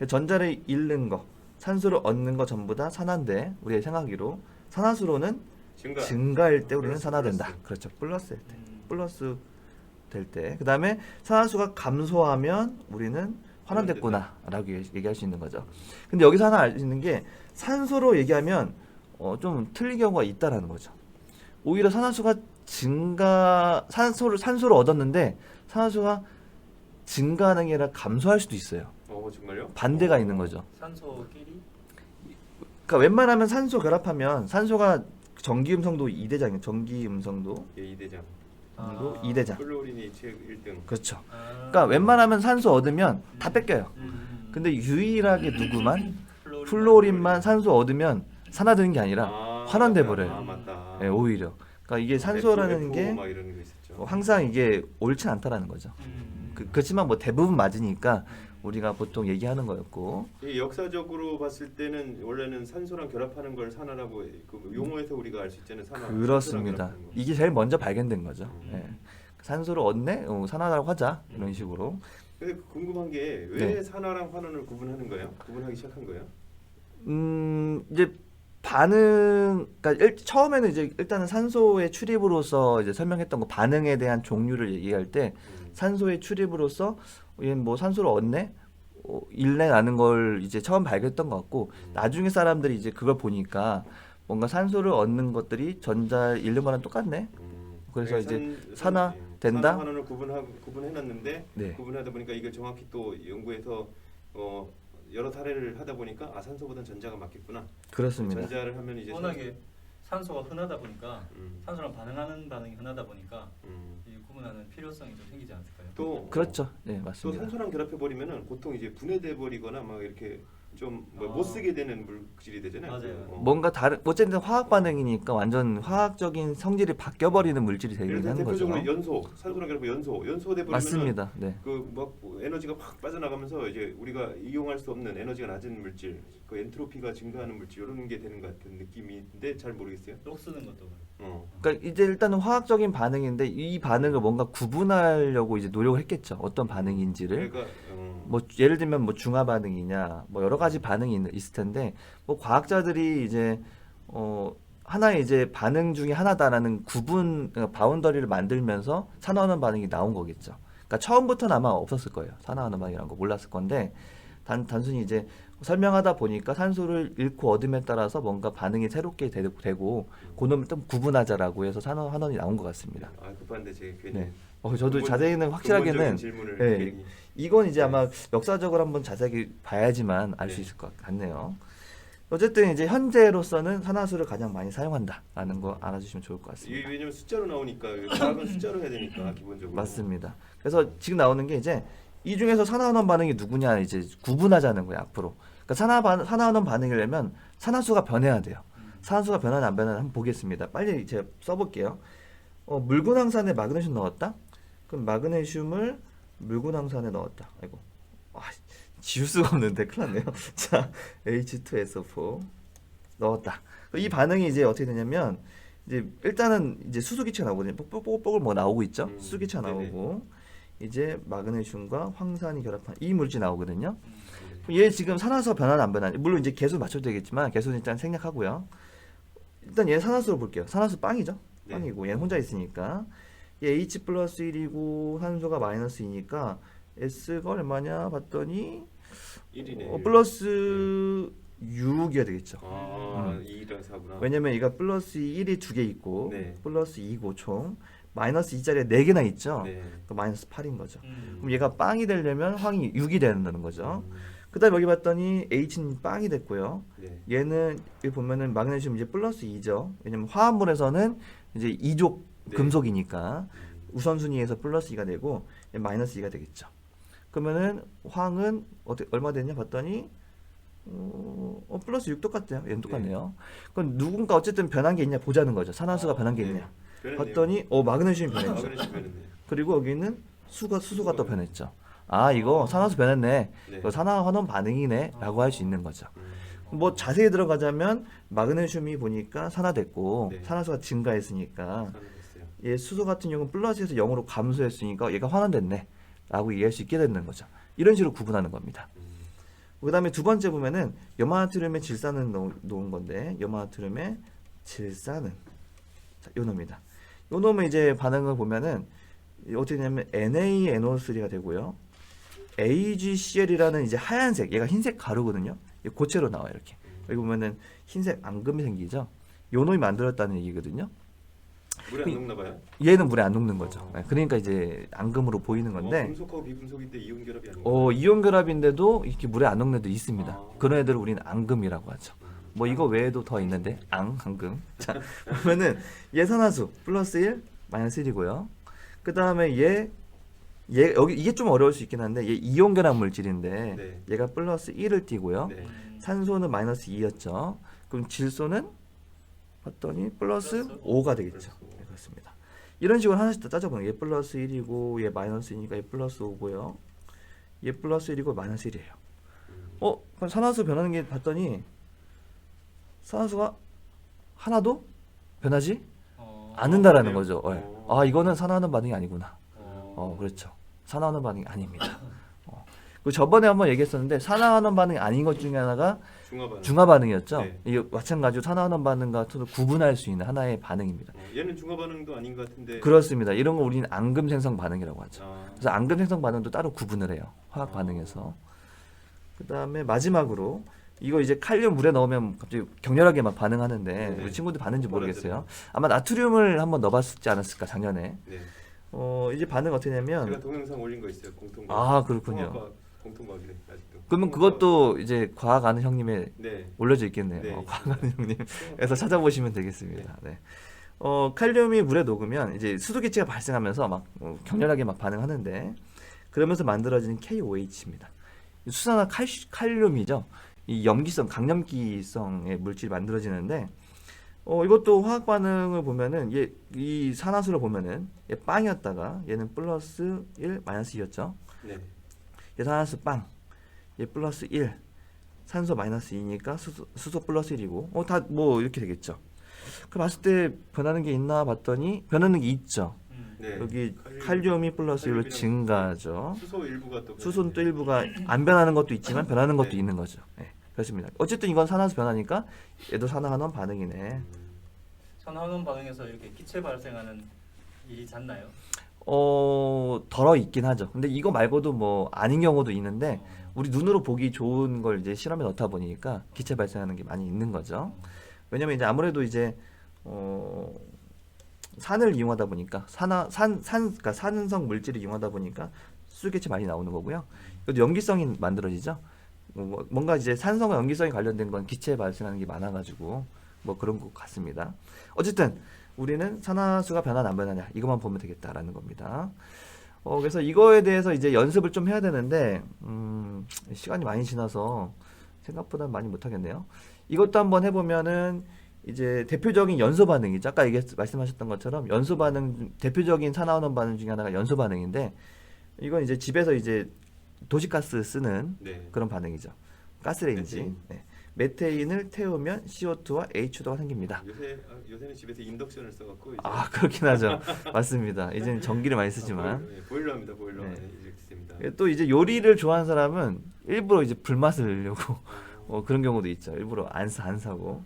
전자를 잃는 거, 산소를 얻는 거 전부 다 산화인데 우리가 생각하기로 산화수로는 증가일 때 우리는 산화된다. 플러스. 그렇죠. 플러스일 때. 플러스 될 때. 그 다음에 산화수가 감소하면 우리는 환원됐구나 라고 얘기할 수 있는 거죠. 근데 여기서 하나 알 수 있는 게 산소로 얘기하면 좀 틀린 경우가 있다라는 거죠. 오히려 산화수가 산소를 얻었는데 산화수가 증가하는 게 아니라 감소할 수도 있어요. 정말요? 반대가 있는 거죠. 산소끼리 그러니까 웬만하면 산소 결합하면 산소가 전기 음성도 2대장이에요. 전기 음성도 예, 2대장. 2대장. 플로린이 1등. 그렇죠. 그러니까 웬만하면 산소 얻으면 다 뺏겨요. 근데 유일하게 누구만 플로린만 산소 얻으면 산화되는 게 아니라 환원돼 버려요. 맞다. 네, 오히려. 그러니까 이게 산소라는 게 막 이런 게 있었죠. 항상 이게 옳진 않다라는 거죠. 그렇지만 뭐 대부분 맞으니까 우리가 보통 얘기하는 거였고. 이 역사적으로 봤을 때는 원래는 산소랑 결합하는 걸 산화라고 그 용어에서 우리가 알 수 있잖아요. 산화. 그렇습니다. 이게 제일 먼저 발견된 거죠. 예. 산소를 얻네, 산화라고 하자 이런 식으로. 근데 궁금한 게 왜 산화랑 환원을 구분하는 거예요? 구분하기 시작한 거예요? 이제 그러니까 처음에는 이제 일단은 산소의 출입으로서 이제 설명했던 거 반응에 대한 종류를 얘기할 때 산소의 출입으로서 얘는 뭐 산소를 얻네, 잃네라는 걸 이제 처음 발견했던 것 같고 나중에 사람들이 이제 그걸 보니까 뭔가 산소를 얻는 것들이 전자 잃는 거랑 똑같네. 그래서 이제 산화 된다. 산화환원을 구분해놨는데 네. 구분하다 보니까 이걸 정확히 또 연구해서 여러 사례를 하다 보니까 산소보다는 전자가 맞겠구나. 그렇습니다. 전자를 하면 이제 워낙에 산소가 흔하다 보니까 음. 산소랑 반응하는 반응이 흔하다 보니까 이 구분하는 필요성이 좀 생기지 않을까요? 또 그렇죠. 네, 또 맞습니다. 산소랑 결합해 버리면은 보통 이제 분해돼 버리거나 막 이렇게 좀 못 쓰게 되는 물질이 되잖아요. 맞아요. 뭔가 다른 어쨌든 화학 반응이니까 완전 화학적인 성질이 바뀌어 버리는 물질이 예를 되긴 들어 하는 거죠. 대표적으로 연소, 산소랑 결합해 연소 돼 버리면은 맞습니다. 네. 그 막 에너지가 확 빠져나가면서 이제 우리가 이용할 수 없는 에너지가 낮은 물질, 그 엔트로피가 증가하는 물질 이런 게 되는 것 같은 느낌인데 잘 모르겠어요. 녹 쓰는 것도 그래요. 그러니까 이제 일단은 화학적인 반응인데 이 반응을 뭔가 구분하려고 이제 노력을 했겠죠. 어떤 반응인지를. 그러니까 뭐 예를 들면 뭐 중화 반응이냐 뭐 여러 가지 반응이 있을 텐데 뭐 과학자들이 이제 하나의 이제 반응 중에 하나다라는 그러니까 바운더리를 만들면서 산화하는 반응이 나온 거겠죠. 그러니까 처음부터는 아마 없었을 거예요. 산화하는 반응이라는 거 몰랐을 건데 단순히 이제 설명하다 보니까 산소를 잃고 얻음에 따라서 뭔가 반응이 새롭게 되고 그놈을 좀 구분하자라고 해서 산화환원이 나온 것 같습니다. 급한데 제가 괜히 네. 저도 자세히는 확실하게는 질문을 네. 괜히. 이건 이제 네. 아마 역사적으로 한번 자세하게 봐야지만 알 수 네. 있을 것 같네요. 어쨌든 이제 현재로서는 산화수를 가장 많이 사용한다라는 거 알아주시면 좋을 것 이게 같습니다. 왜냐면 숫자로 나오니까 과학은 숫자로 해야 되니까 기본적으로. 맞습니다. 그래서 지금 나오는 게 이제 이 중에서 산화환원 반응이 누구냐 이제 구분하자는 거예요 앞으로. 그러니까 산화환원 반응이려면 산화수가 변해야 돼요. 산화수가 변하나 안 변하나 한번 보겠습니다. 빨리 제가 써볼게요. 물구낭산에 마그네슘 넣었다. 그럼 마그네슘을 물구낭산에 넣었다. 아이고, 지울 수가 없는데 큰일 났네요. 자, H2SO4 넣었다. 이 반응이 이제 어떻게 되냐면 이제 일단은 이제 수소기체가 나오거든요. 뽀글뽀글 뭐 나오고 있죠. 수소기체가 나오고 이제 마그네슘과 황산이 결합한 이 물질 나오거든요. 얘 지금 산화수 변화는 안 변하니 물론 이제 개수 맞춰도 되겠지만 개수는 일단 생략하고요. 일단 얘 산화수로 볼게요. 산화수 빵이죠. 네. 빵이고 얘는 혼자 있으니까 얘 H 플러스 1이고 산소가 마이너스 2니까 S가 얼마냐 봤더니 1이네. 플러스 6이어야 되겠죠. 2랑 4구나. 왜냐면 얘가 플러스 1이 2개 있고 네. 플러스 2고 총 마이너스 2짜리가 4개나 있죠. 네. 그 마이너스 8인 거죠. 그럼 얘가 빵이 되려면 황이 6이 된다는 거죠. 그다음에 여기 봤더니 H는 빵이 됐고요. 네. 얘는 여기 보면은 마그네슘 이제 플러스 2죠. 왜냐면 화합물에서는 이제 2족 네. 금속이니까 우선순위에서 플러스 2가 되고 마이너스 2가 되겠죠. 그러면은 황은 얼마 됐냐 봤더니 플러스 6 똑같아요. 얘는 똑같네요. 그럼 누군가 어쨌든 변한 게 있냐 보자는 거죠. 산화수가 변한 게 네. 있냐. 변했네요. 봤더니 마그네슘이 변했죠. 마그네슘 변했네요. 그리고 여기는 수소가 또 변했죠. 아 이거 산화수 변했네. 네. 이거 산화환원 반응이네라고 할 수 있는 거죠. 음. 뭐 자세히 들어가자면 마그네슘이 보니까 산화됐고 네. 산화수가 증가했으니까 변했어요. 얘 수소 같은 경우는 플러스에서 0으로 감소했으니까 얘가 환원됐네 라고 이해할 수 있게 되는 거죠. 이런 식으로 구분하는 겁니다. 그 다음에 두 번째 보면은 염화나트륨의 질산은 놓은 건데 염화나트륨의 질산은 자, 요 놈입니다. 요 놈의 이제 반응을 보면은 어떻게 되냐면 NaNO3가 되고요. AgCl이라는 이제 하얀색, 얘가 흰색 가루거든요. 고체로 나와요, 이렇게. 여기 보면은 흰색 앙금이 생기죠. 요 놈이 만들었다는 얘기거든요. 물에 안 녹나 봐요. 얘는 물에 안 녹는 거죠. 그러니까 이제 앙금으로 보이는 건데, 금속하고 비금속인데 이온 결합이 아니고. 이온 결합인데도 이렇게 물에 안 녹는 애도 있습니다. 아. 그런 애들을 우리는 앙금이라고 하죠. 뭐 이거 외에도 더 있는데, 앙금. 자, 그러면은 얘 산화수 플러스 1, 마이너스 1이고요. 그 다음에 얘 여기 이게 좀 어려울 수 있긴 한데 얘 이온 결합 물질인데 네. 얘가 플러스 1을 띠고요. 네. 산소는 마이너스 2였죠. 그럼 질소는 봤더니 플러스 5가 되겠죠. 네, 그렇습니다. 이런 식으로 하나씩 다 따져보는 얘 플러스 1이고 얘 마이너스 2니까 얘 플러스 5고요. 얘 플러스 1이고 마이너스 1이에요. 그럼 산화수 변하는 게 봤더니 산화수가 하나도 변하지 않는다라는 그래요? 거죠. 아 이거는 산화하는 반응이 아니구나. 그렇죠. 산화하는 반응이 아닙니다. 그 저번에 한번 얘기했었는데 산화하는 반응이 아닌 것 중에 하나가 중화반응. 중화 반응이었죠. 네. 이게 마찬가지로 산화하는 반응과 구분할 수 있는 하나의 반응입니다. 얘는 중화반응도 아닌 것 같은데. 그렇습니다. 이런 거 우리는 앙금 생성 반응이라고 하죠. 아. 그래서 앙금 생성 반응도 따로 구분을 해요. 화학 반응에서. 그 다음에 마지막으로 이거 이제 칼륨 물에 넣으면 갑자기 격렬하게 막 반응하는데 네. 우리 친구들 봤는지 모르겠어요. 뭐라더래요? 아마 나트륨을 한번 넣어봤지 않았을까 작년에. 네. 이제 반응 어떻게 제가 되냐면 동영상 올린 거 있어요. 공통과학. 아 그렇군요. 통합과학, 공통과학이래 아직도. 그러면 통합과학. 그것도 이제 과학 아는 형님의 네. 올려져 있겠네요. 네. 과학 아는 형님에서 찾아보시면 되겠습니다. 네. 칼륨이 물에 녹으면 이제 수소기체가 발생하면서 막 격렬하게 막 반응하는데 그러면서 만들어지는 KOH입니다. 수산화 칼륨이죠. 이 염기성, 강염기성의 물질이 만들어지는데 이것도 화학 반응을 보면은 이 산화수를 보면은 얘 빵이었다가 얘는 플러스 1, 마이너스 2였죠. 네. 얘 산화수 빵, 얘 플러스 1, 산소 마이너스 2니까 수소 플러스 1이고 다 뭐 이렇게 되겠죠. 그 봤을 때 변하는 게 있나 봤더니 변하는 게 있죠. 네. 여기 칼륨이 플러스 1로 칼륨이랑 증가하죠. 수소 일부가 또. 수소는 또 일부가 안 변하는 것도 있지만 변하는 것도 네. 있는 거죠. 네, 그렇습니다. 어쨌든 이건 산화수 변하니까 얘도 산화환원 반응이네. 산화환원 반응에서 이렇게 기체 발생하는 일이 잦나요? 덜어 있긴 하죠. 근데 이거 말고도 뭐 아닌 경우도 있는데 우리 눈으로 보기 좋은 걸 이제 실험에 넣다 보니까 기체 발생하는 게 많이 있는 거죠. 왜냐면 이제 아무래도 이제 산을 이용하다 보니까 그러니까 산성 물질을 이용하다 보니까 수소기체 많이 나오는 거고요. 또 염기성이 만들어지죠. 뭔가 이제 산성과 염기성이 관련된 건 기체에 발생하는 게 많아가지고 뭐 그런 것 같습니다. 어쨌든 우리는 산화수가 변하나 안 변하냐 이것만 보면 되겠다라는 겁니다. 그래서 이거에 대해서 이제 연습을 좀 해야 되는데 시간이 많이 지나서 생각보다 많이 못하겠네요. 이것도 한번 해보면은 이제 대표적인 연소 반응이죠. 아까 말씀하셨던 것처럼 연소 반응 대표적인 산화환원 반응 중에 하나가 연소 반응인데 이건 이제 집에서 이제 도시가스 쓰는 네. 그런 반응이죠. 가스레인지. 메테인. 네. 메테인을 태우면 CO2와 H2가 생깁니다. 요새는 집에서 인덕션을 써갖고 이제. 그렇긴 하죠. 맞습니다. 이제는 전기를 많이 쓰지만. 보일러입니다. 보일러. 네. 네. 이렉트입니다. 또 이제 요리를 좋아하는 사람은 일부러 이제 불맛을 내려고 그런 경우도 있죠. 일부러 안 사고.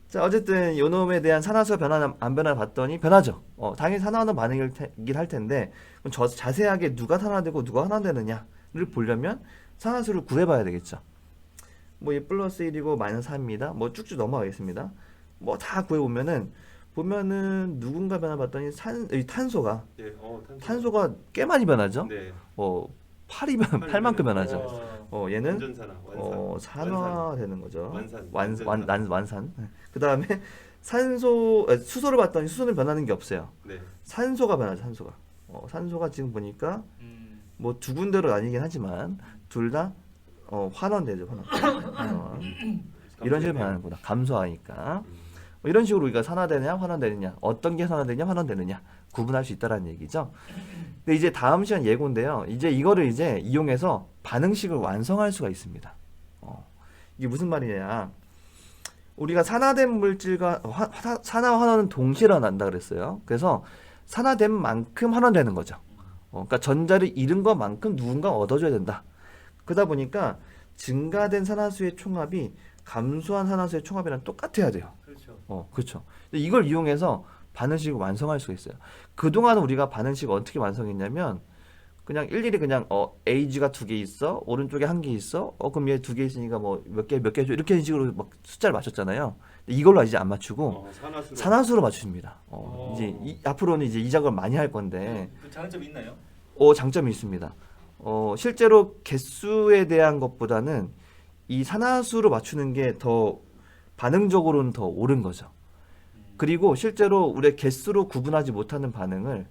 자, 어쨌든 요놈에 대한 산화수가 변하나 안 변하나 봤더니 변하죠. 당연히 산화하는 반응이긴 할 텐데 그럼 자세하게 누가 산화되고 누가 환원되느냐를 보려면 산화수를 구해봐야 되겠죠. 뭐 이 플러스 1이고 마이너스 3입니다. 뭐 쭉쭉 넘어가겠습니다. 뭐 다 구해보면은 누군가 변화 봤더니 탄소가 네. 탄소가 꽤 많이 변하죠. 네. 팔이면 팔만큼 변하죠. 얘는 완전 산화, 완산. 산화되는 거죠. 완산. 완산. 그 다음에 수소를 봤더니 수소는 변하는 게 없어요. 네. 산소가 변하죠. 산소가. 산소가 지금 보니까 뭐 두 군데로 나뉘긴 하지만 둘 다 환원되죠. 환원. 이런 식으로 변하는구나. 감소하니까. 이런 식으로 우리가 산화되느냐 환원되느냐, 어떤 게 산화되느냐 환원되느냐 구분할 수 있다라는 얘기죠. 근데 이제 다음 시간 예고인데요. 이제 이거를 이제 이용해서 반응식을 완성할 수가 있습니다. 이게 무슨 말이냐? 우리가 산화된 물질과 산화 환원은 동시에 일어난다 그랬어요. 그래서 산화된 만큼 환원되는 거죠. 그러니까 전자를 잃은 것만큼 누군가 얻어줘야 된다. 그러다 보니까 증가된 산화수의 총합이 감소한 산화수의 총합이랑 똑같아야 돼요. 그렇죠. 그렇죠. 근데 이걸 이용해서 반응식을 완성할 수가 있어요. 그동안 우리가 반응식을 어떻게 완성했냐면 그냥 일일이 그냥 AG가 2개 있어. 오른쪽에 1개 있어. 그럼 얘 2개 있으니까 뭐 몇 개 줘. 이렇게 식으로 막 숫자를 맞췄잖아요. 근데 이걸로 이제 안 맞추고 산화수로 맞춥니다. 이제 앞으로는 이제 이 작업을 많이 할 건데 그 장점이 있나요? 장점이 있습니다. 실제로 개수에 대한 것보다는 이 산화수로 맞추는 게 더 반응적으로는 더 옳은 거죠. 그리고 실제로 우리가 개수로 구분하지 못하는 반응을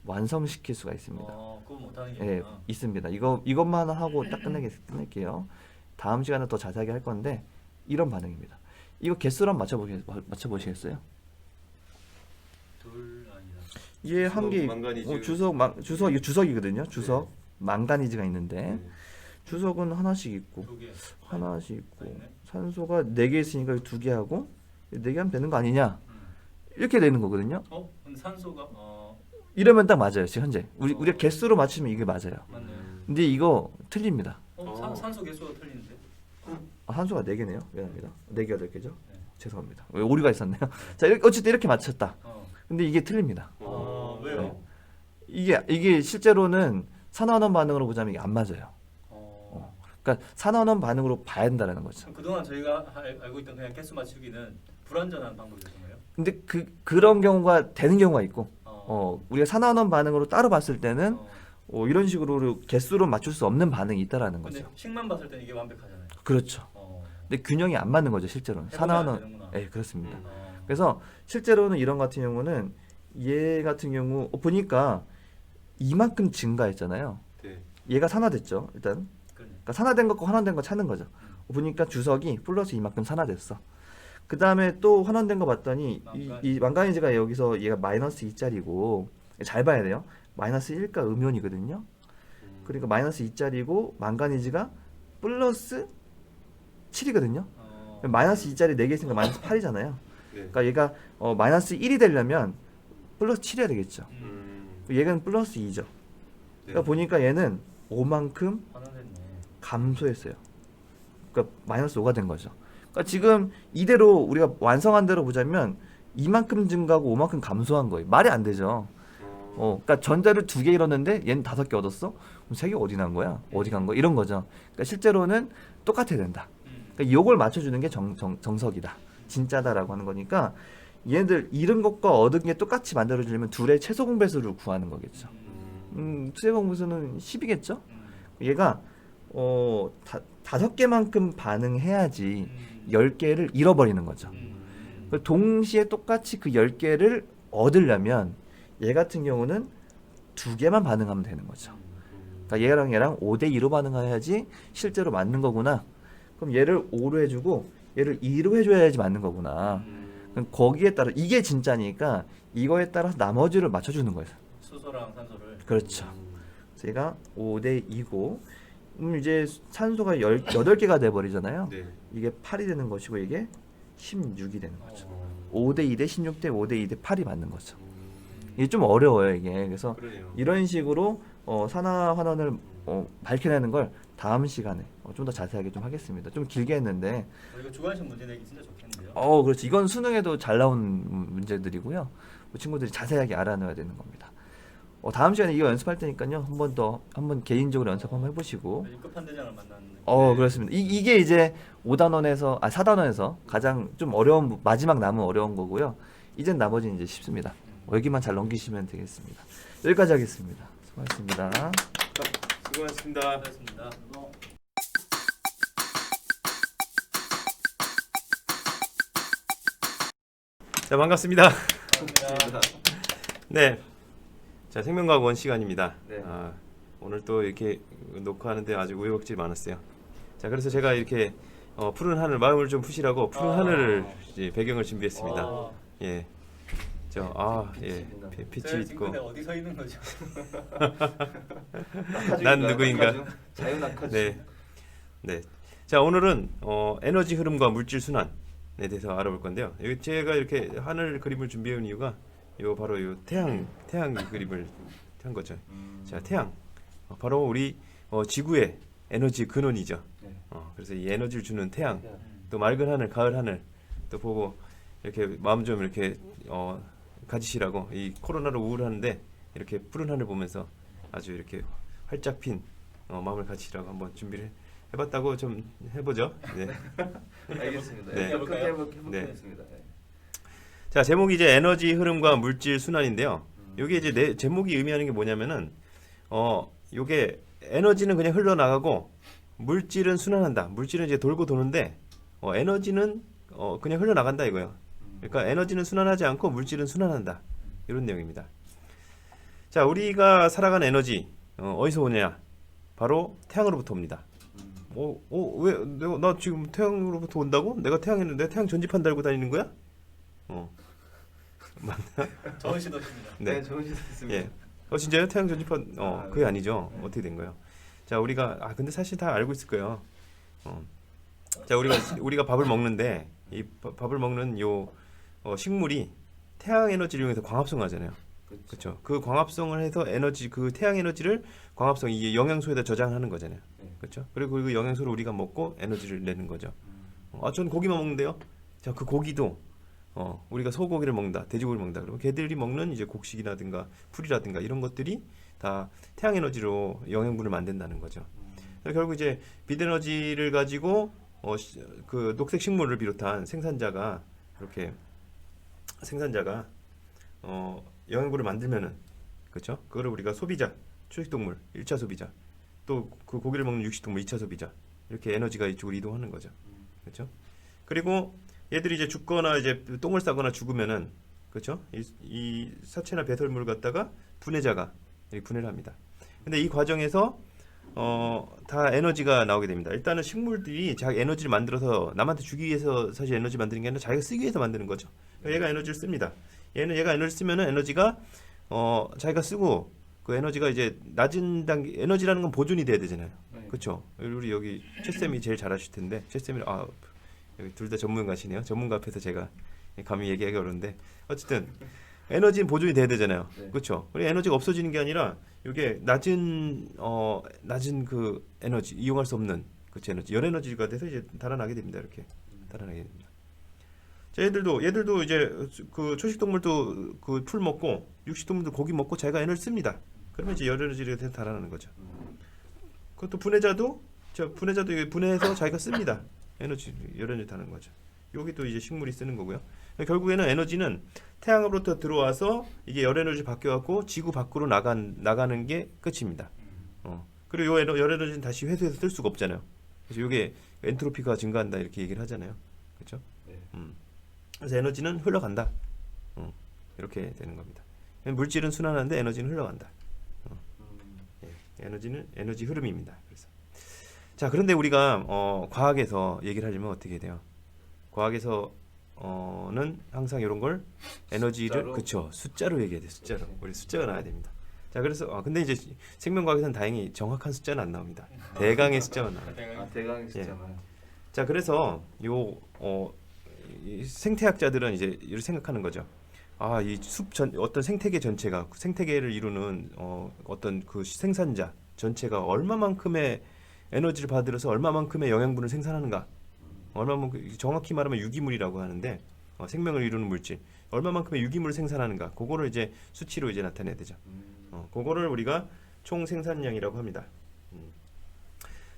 완성시킬 수가 있습니다. 그거 못하는 게 예, 있습니다. 이것만 하고 딱 끝낼게요. 다음 시간에 더 자세하게 할 건데 이런 반응입니다. 이거 개수로 한번 맞춰보시겠어요? 둘 아니다. 얘 한 개 주석 이거 주석이거든요. 주석 네. 망가니즈가 있는데 네. 주석은 하나씩 있고 2개. 하나씩 있고 있네. 산소가 4개 있으니까 2개 하고 4개 하면 되는 거 아니냐 이렇게 되는 거거든요. 근데 산소가 이러면 딱 맞아요. 지금 현재 우리가 개수로 맞추면 이게 맞아요. 맞네요. 근데 이거 틀립니다. 산소 개수가 틀리는데. 산소가 4개네요. 미안합니다. 4개 8개죠. 네. 죄송합니다. 오류가 있었네요. 자, 어쨌든 이렇게 맞췄다. 근데 이게 틀립니다. 왜요? 이게 실제로는 산화환원 반응으로 보자면 이게 안 맞아요. 그러니까 산화환원 반응으로 봐야 된다는 거죠. 그동안 저희가 알고 있던 그냥 개수 맞추기는 불완전한 방법이었나요? 근데 그런 경우가 되는 경우가 있고 우리가 산화환원 반응으로 따로 봤을 때는 이런 식으로 개수로 맞출 수 없는 반응이 있다라는 근데 거죠. 식만 봤을 때는 이게 완벽하잖아요. 그렇죠. 근데 균형이 안 맞는 거죠, 실제로는. 산화환원. 네, 그렇습니다. 그래서 실제로는 이런 같은 경우는 얘 같은 경우 보니까 이만큼 증가했잖아요. 네. 얘가 산화됐죠, 일단. 그러니까 산화된 것과 환원된 거 찾는 거죠. 보니까 주석이 플러스 이만큼 산화됐어. 그 다음에 또 환원된 거 봤더니 이 망가니즈가 여기서 얘가 마이너스 2짜리고 잘 봐야 돼요. 마이너스 1가 음이온이거든요. 그러니까 마이너스 2짜리고 망가니즈가 플러스 7이거든요. 마이너스 2짜리 4개 있으니까 마이너스 8이잖아요. 그러니까 얘가 마이너스 1이 되려면 플러스 7이어야 되겠죠. 얘는 플러스 2죠. 그러니까 보니까 얘는 5만큼 감소했어요. 그러니까 마이너스 5가 된 거죠. 그러니까 지금 이대로 우리가 완성한 대로 보자면 이만큼 증가하고 5만큼 감소한 거예요. 말이 안 되죠. 그러니까 전자를 2개 잃었는데 얘는 5개 얻었어? 그럼 3개 어디 난 거야? 어디 간 거야? 이런 거죠. 그러니까 실제로는 똑같아야 된다. 그러니까 요걸 맞춰주는 게 정석이다. 진짜다라고 하는 거니까 얘네들 잃은 것과 얻은 게 똑같이 만들어주려면 둘의 최소 공배수를 구하는 거겠죠. 최소 공배수는 10이겠죠? 얘가 5개만큼 반응해야지 10개를 잃어버리는 거죠. 동시에 똑같이 그 10개를 얻으려면 얘 같은 경우는 2개만 반응하면 되는 거죠. 그러니까 얘랑 5대2로 반응해야지 실제로 맞는 거구나. 그럼 얘를 5로 해주고 얘를 2로 해줘야지 맞는 거구나. 그럼 거기에 따라 이게 진짜니까 이거에 따라서 나머지를 맞춰주는 거예요. 수소랑 산소를. 그렇죠. 그래서 얘가 5대2고 이제 산소가 18개가 돼버리잖아요. 네. 이게 8이 되는 것이고 이게 16이 되는 거죠. 5대2 대 16 대 5대2 대 8이 맞는 거죠. 이게 좀 어려워요 이게. 그래서 그러네요. 이런 식으로 산화 환원을 밝혀내는 걸 다음 시간에 좀 더 자세하게 좀 하겠습니다. 좀 길게 했는데 이거 주관식 문제 내기 진짜 좋겠는데요. 그렇죠. 이건 수능에도 잘 나온 문제들이고요. 친구들이 자세하게 알아놔야 되는 겁니다. 다음 시간에 이거 연습할 테니까요. 한번 개인적으로 연습 한번 해보시고. 끝판대장을 만났는데. 그렇습니다. 이게 이제 4단원에서 가장 좀 어려운 마지막 남은 어려운 거고요. 이젠 나머지는 이제 쉽습니다. 여기만 잘 넘기시면 되겠습니다. 여기까지 하겠습니다. 수고하셨습니다. 수고하셨습니다. 고맙습니다. 자, 반갑습니다. 반갑습니다. 네. 자, 생명과학원 시간입니다. 네. 오늘 또 이렇게 녹화하는데 아주 우여곡절이 많았어요. 자, 그래서 제가 이렇게 푸른 하늘, 마음을 좀 푸시라고 푸른 하늘을 이제 배경을 준비했습니다. 예. 예. 빛이 있고. 어디 서 있는 거죠? 난 누구인가? 자유 낙하주. 네. 네. 자, 오늘은 에너지 흐름과 물질 순환에 대해서 알아볼 건데요. 여기 제가 이렇게 하늘 그림을 준비해 온 이유가 요 바로 요 태양 그림을 한 거죠. 자, 태양. 바로 우리 지구의 에너지 근원이죠. 네. 그래서 이 에너지를 주는 태양, 또 맑은 하늘, 가을 하늘 또 보고 이렇게 마음 좀 이렇게 가지시라고, 이 코로나로 우울한데 이렇게 푸른 하늘 보면서 아주 이렇게 활짝 핀 마음을 가지시라고 한번 준비를 해봤다고 좀 해보죠. 네. 알겠습니다. 네. 해보겠습니다. 네. 네. 자, 제목이 이제 에너지 흐름과 물질 순환인데요. 요게 이제 제목이 의미하는 게 뭐냐면은 요게 에너지는 그냥 흘러나가고 물질은 순환한다. 물질은 이제 돌고 도는데 에너지는 그냥 흘러나간다 이거예요. 그러니까 에너지는 순환하지 않고 물질은 순환한다. 이런 내용입니다. 자, 우리가 살아가는 에너지 어디서 오냐? 바로 태양으로부터 옵니다. 왜 나 지금 태양으로부터 온다고? 내가 태양 전지판 달고 다니는 거야? 맞나? 좋은 시도입니다. 네. 좋은 시간이었습니다. 예. 진짜요? 태양 전지판 그게 아니죠. 어떻게 된 거예요? 자, 우리가 근데 사실 다 알고 있을 거예요. 자, 우리가 밥을 먹는데 이 밥을 먹는 요 식물이 태양 에너지를 이용해서 광합성하잖아요. 그렇죠. 그 광합성을 해서 그 태양 에너지를 광합성, 이게 영양소에다 저장하는 거잖아요. 네. 그렇죠. 그리고 그 영양소를 우리가 먹고 에너지를 내는 거죠. 전 고기만 먹는데요. 자, 그 고기도 우리가 소고기를 먹는다, 돼지고기를 먹는다. 그러면 걔들이 먹는 이제 곡식이라든가 풀이라든가 이런 것들이 다 태양 에너지로 영양분을 만든다는 거죠. 결국 이제 빛 에너지를 가지고 그 녹색 식물을 비롯한 생산자가 영양분을 만들면은, 그렇죠? 그거를 우리가 소비자, 초식동물 1차 소비자, 또 그 고기를 먹는 육식동물 2차 소비자, 이렇게 에너지가 이쪽으로 이동하는 거죠. 그렇죠? 그리고 얘들이 이제 죽거나 이제 똥을 싸거나 죽으면은, 그렇죠? 이 사체나 배설물을 갖다가 분해자가 이렇게 분해를 합니다. 근데 이 과정에서 다 에너지가 나오게 됩니다. 일단은 식물들이 자기 에너지를 만들어서 남한테 주기 위해서 사실 에너지 만드는 게 아니라 자기가 쓰기 위해서 만드는 거죠. 얘가 에너지를 씁니다. 얘가 에너지 쓰면은 에너지가 자기가 쓰고, 그 에너지가 이제 낮은 단계, 에너지라는 건 보존이 돼야 되잖아요. 네. 그렇죠? 우리 여기 최쌤이 제일 잘하실 텐데, 최쌤이 여기 둘 다 전문가시네요. 전문가 앞에서 제가 감히 얘기하기 어려운데, 어쨌든 에너지는 보존이 돼야 되잖아요. 네. 그렇죠? 그리고 에너지가 없어지는 게 아니라 이게 낮은 그 에너지, 이용할 수 없는 그 에너지, 열 에너지가 돼서 이제 달아나게 됩니다. 이렇게 달아나게 됩니다. 자, 얘들도 이제 그 초식동물도 그 풀 먹고 육식동물도 고기 먹고 자기가 에너지 씁니다. 그러면 이제 열 에너지가 돼서 달아나는 거죠. 그것도 분해자도 분해해서 자기가 씁니다. 열 에너지 다는 거죠. 여기도 이제 식물이 쓰는 거고요. 결국에는 에너지는 태양으로부터 들어와서 이게 열 에너지 바뀌어갖고 지구 밖으로 나가는 게 끝입니다. 그리고 열 에너지는 다시 회수해서 쓸 수가 없잖아요. 그래서 이게 엔트로피가 증가한다 이렇게 얘기를 하잖아요. 그렇죠? 네. 그래서 에너지는 흘러간다. 이렇게 되는 겁니다. 물질은 순환하는데 에너지는 흘러간다. 에너지 흐름입니다. 그래서 자, 그런데 우리가 과학에서 얘기를 하려면 어떻게 돼요? 과학에서는 항상 이런 걸 에너지를 숫자로? 그쵸, 숫자로 얘기해야 돼. 숫자로. 그렇지. 우리 숫자가 나와야 됩니다. 자, 그래서 근데 이제 생명과학에서는 다행히 정확한 숫자는 안 나옵니다. 대강의 숫자만 나와요. 대강의 숫자만. 자, 그래서 이 생태학자들은 이제 이렇게 생각하는 거죠. 이 어떤 생태계 전체가, 생태계를 이루는 어떤 그 생산자 전체가 얼마만큼의 에너지를 받으러서 얼마만큼의 영양분을 생산하는가, 정확히 말하면 유기물이라고 하는데, 생명을 이루는 물질 얼마만큼의 유기물을 생산하는가, 그거를 이제 수치로 이제 나타내야 되죠. 그거를 우리가 총 생산량이라고 합니다.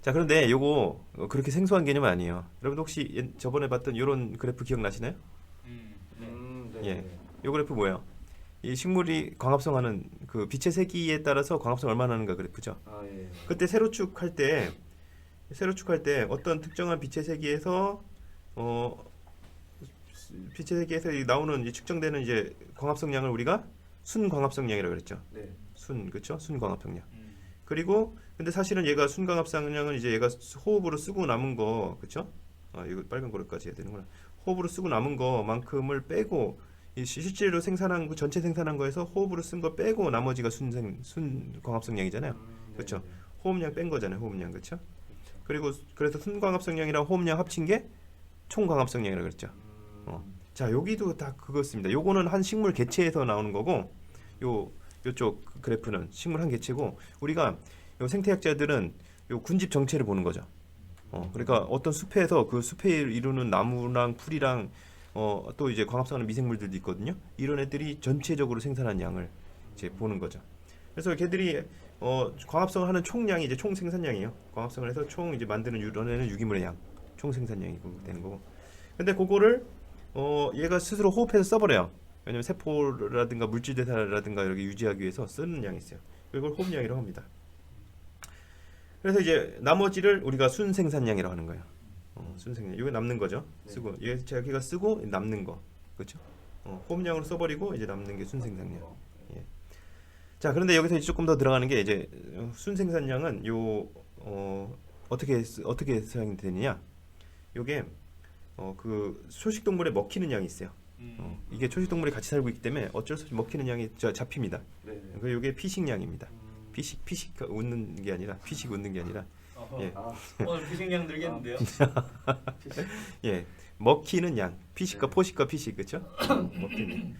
자, 그런데 요거 그렇게 생소한 개념은 아니에요. 여러분 혹시 저번에 봤던 이런 그래프 기억나시나요? 네. 예. 요 그래프 뭐예요? 이 식물이 광합성하는 그 빛의 세기에 따라서 광합성 얼마나 하는가 그래프죠. 아 예. 그때 세로축할 때 어떤 특정한 빛의 세기에서 빛의 세기에서 나오는 측정되는 이제 광합성량을 우리가 순광합성량이라고 그랬죠. 네. 그렇죠? 순광합성량. 그리고 근데 사실은 얘가 순광합성량은 이제 얘가 호흡으로 쓰고 남은 거, 그렇죠? 이거 빨간 거까지 해야 되는구나. 호흡으로 쓰고 남은 거만큼을 빼고 실제로 생산한 거, 전체 생산한 거에서 호흡으로 쓴 거 빼고 나머지가 순광합성량이잖아요. 그렇죠? 네, 네. 호흡량 뺀 거잖아요. 호흡량, 그렇죠? 그리고 그래서 순광합성량이랑 호흡량 합친 게 총광합성량이라고 그랬죠. 자, 여기도 다 그거였습니다. 요거는 한 식물 개체에서 나오는 거고, 요쪽 그래프는 식물 한 개체고, 우리가 요 생태학자들은 요 군집 정체를 보는 거죠. 그러니까 어떤 숲에서 그 숲에 이루는 나무랑 풀이랑 또 이제 광합성하는 미생물들도 있거든요. 이런 애들이 전체적으로 생산한 양을 이제 보는 거죠. 그래서 걔들이 광합성을 하는 총량이 이제 총 생산량이에요. 광합성을 해서 총 이제 이뤄내는 유기물의 양, 총 생산량이 되는 거고. 근데 그거를 얘가 스스로 호흡해서 써버려요. 왜냐면 세포라든가 물질 대사라든가 이렇게 유지하기 위해서 쓰는 양이 있어요. 이걸 호흡량이라고 합니다. 그래서 이제 나머지를 우리가 순생산량이라고 하는 거예요. 순생산. 이거 남는 거죠. 네. 쓰고 얘 자기가 쓰고 남는 거, 그렇죠? 호흡량으로 써버리고 이제 남는 게 순생산량. 예. 자, 그런데 여기서 이제 조금 더 들어가는 게 이제 순생산량은 어떻게 사용이 되느냐? 요게 그 초식동물에 먹히는 양이 있어요. 이게 초식동물이 같이 살고 있기 때문에 어쩔 수 없이 먹히는 양이 잡힙니다. 네. 네. 그래서 이게 피식량입니다. 피식 웃는 게 아니라 피식 웃는 게 아니라 예. 오늘 피식량 늘겠는데요? 예, 먹히는 양, 피식과 포식과 피식, 그렇죠? 먹히는 양.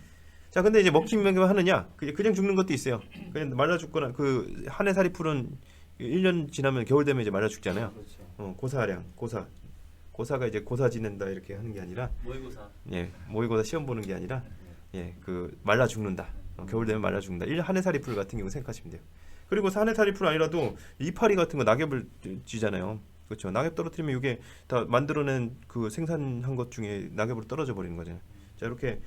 자, 근데 이제 먹히면 하느냐? 그냥 죽는 것도 있어요. 그냥 말라 죽거나 그 한 해 살이 풀은 1년 지나면 겨울 되면 이제 말라 죽잖아요. 그렇죠. 고사가 이제 고사 지낸다 이렇게 하는 게 아니라 모의고사. 예, 모의고사 시험 보는 게 아니라 예, 그 말라 죽는다. 겨울 되면 말라 죽는다. 한 해 살이 풀 같은 경우 생각하시면 돼요. 그리고 한 해 살이 풀 아니라도 이파리 같은 거 낙엽을 쥐잖아요. 그렇죠? 낙엽 떨어뜨리면 이게 다 만들어낸 그 생산한 것 중에 낙엽으로 떨어져 버리는 거잖아요. 자, 이렇게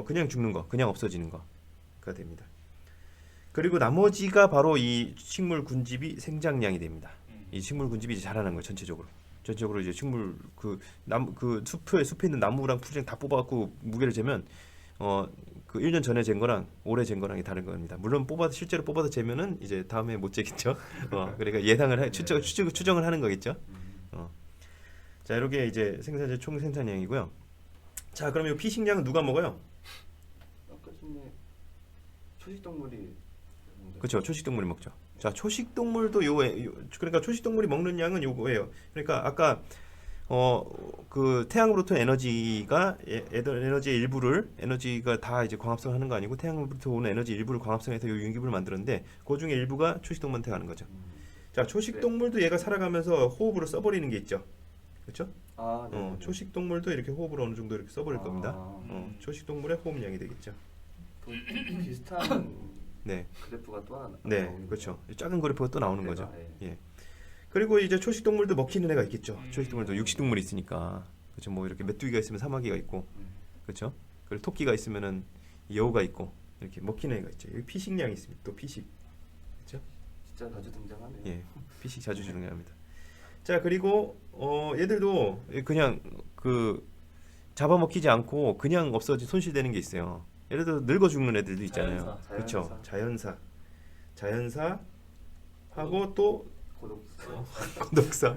그냥 죽는 거, 그냥 없어지는 거가 됩니다. 그리고 나머지가 바로 이 식물 군집이 생장량이 됩니다. 이 식물 군집이 이제 자라는 거예요, 전체적으로 이제 식물 그 숲에 있는 나무랑 풀이랑 다 뽑아갖고 무게를 재면 그 1년 전에 잰 거랑 올해 잰 거랑 다른 겁니다. 물론 실제로 뽑아서 재면은 이제 다음에 못 재겠죠. 그러니까 예상을 추정을 하는 거겠죠. 자, 이렇게 이제 생산자 총 생산량이고요. 자, 그럼 이 피식량은 누가 먹어요? 아까 전에 초식동물이 그렇죠. 초식동물이 먹죠. 자, 초식동물도 그러니까 초식동물이 먹는 양은 요거예요. 그러니까 아까 그 태양으로부터 에너지가 에너지의 일부를 에너지가 다 이제 광합성하는 거 아니고 태양으로부터 오는 에너지 일부를 광합성해서 요 유기물을 만드는데 그 중에 일부가 초식동물한테 가는 거죠. 자, 초식동물도 얘가 살아가면서 호흡으로 써버리는 게 있죠. 그렇죠? 아, 네. 초식동물도 이렇게 호흡으로 어느 정도 이렇게 써버릴 겁니다. 초식동물의 호흡량이 되겠죠. 또 비슷한 네. 그래프가 또 하나 네, 나오는군요. 그렇죠. 작은 그래프가 또 나오는 네, 거죠. 네. 예. 그리고 이제 초식동물도 먹히는 애가 있겠죠. 초식동물도 육식동물이 있으니까, 그렇죠. 뭐 이렇게 메뚜기가 있으면 사마귀가 있고, 그렇죠. 그리고 토끼가 있으면은 여우가 있고 이렇게 먹히는 애가 있죠. 여기 피식량이 있습니다. 또 피식, 그렇죠. 진짜 자주 등장하네요. 예, 피식 자주 등장합니다. 자, 그리고 얘들도 그냥 그 잡아먹히지 않고 그냥 손실되는 게 있어요. 예를 들어 늙어 죽는 애들도 있잖아요. 그렇죠. 자연사 하고 또 고독사.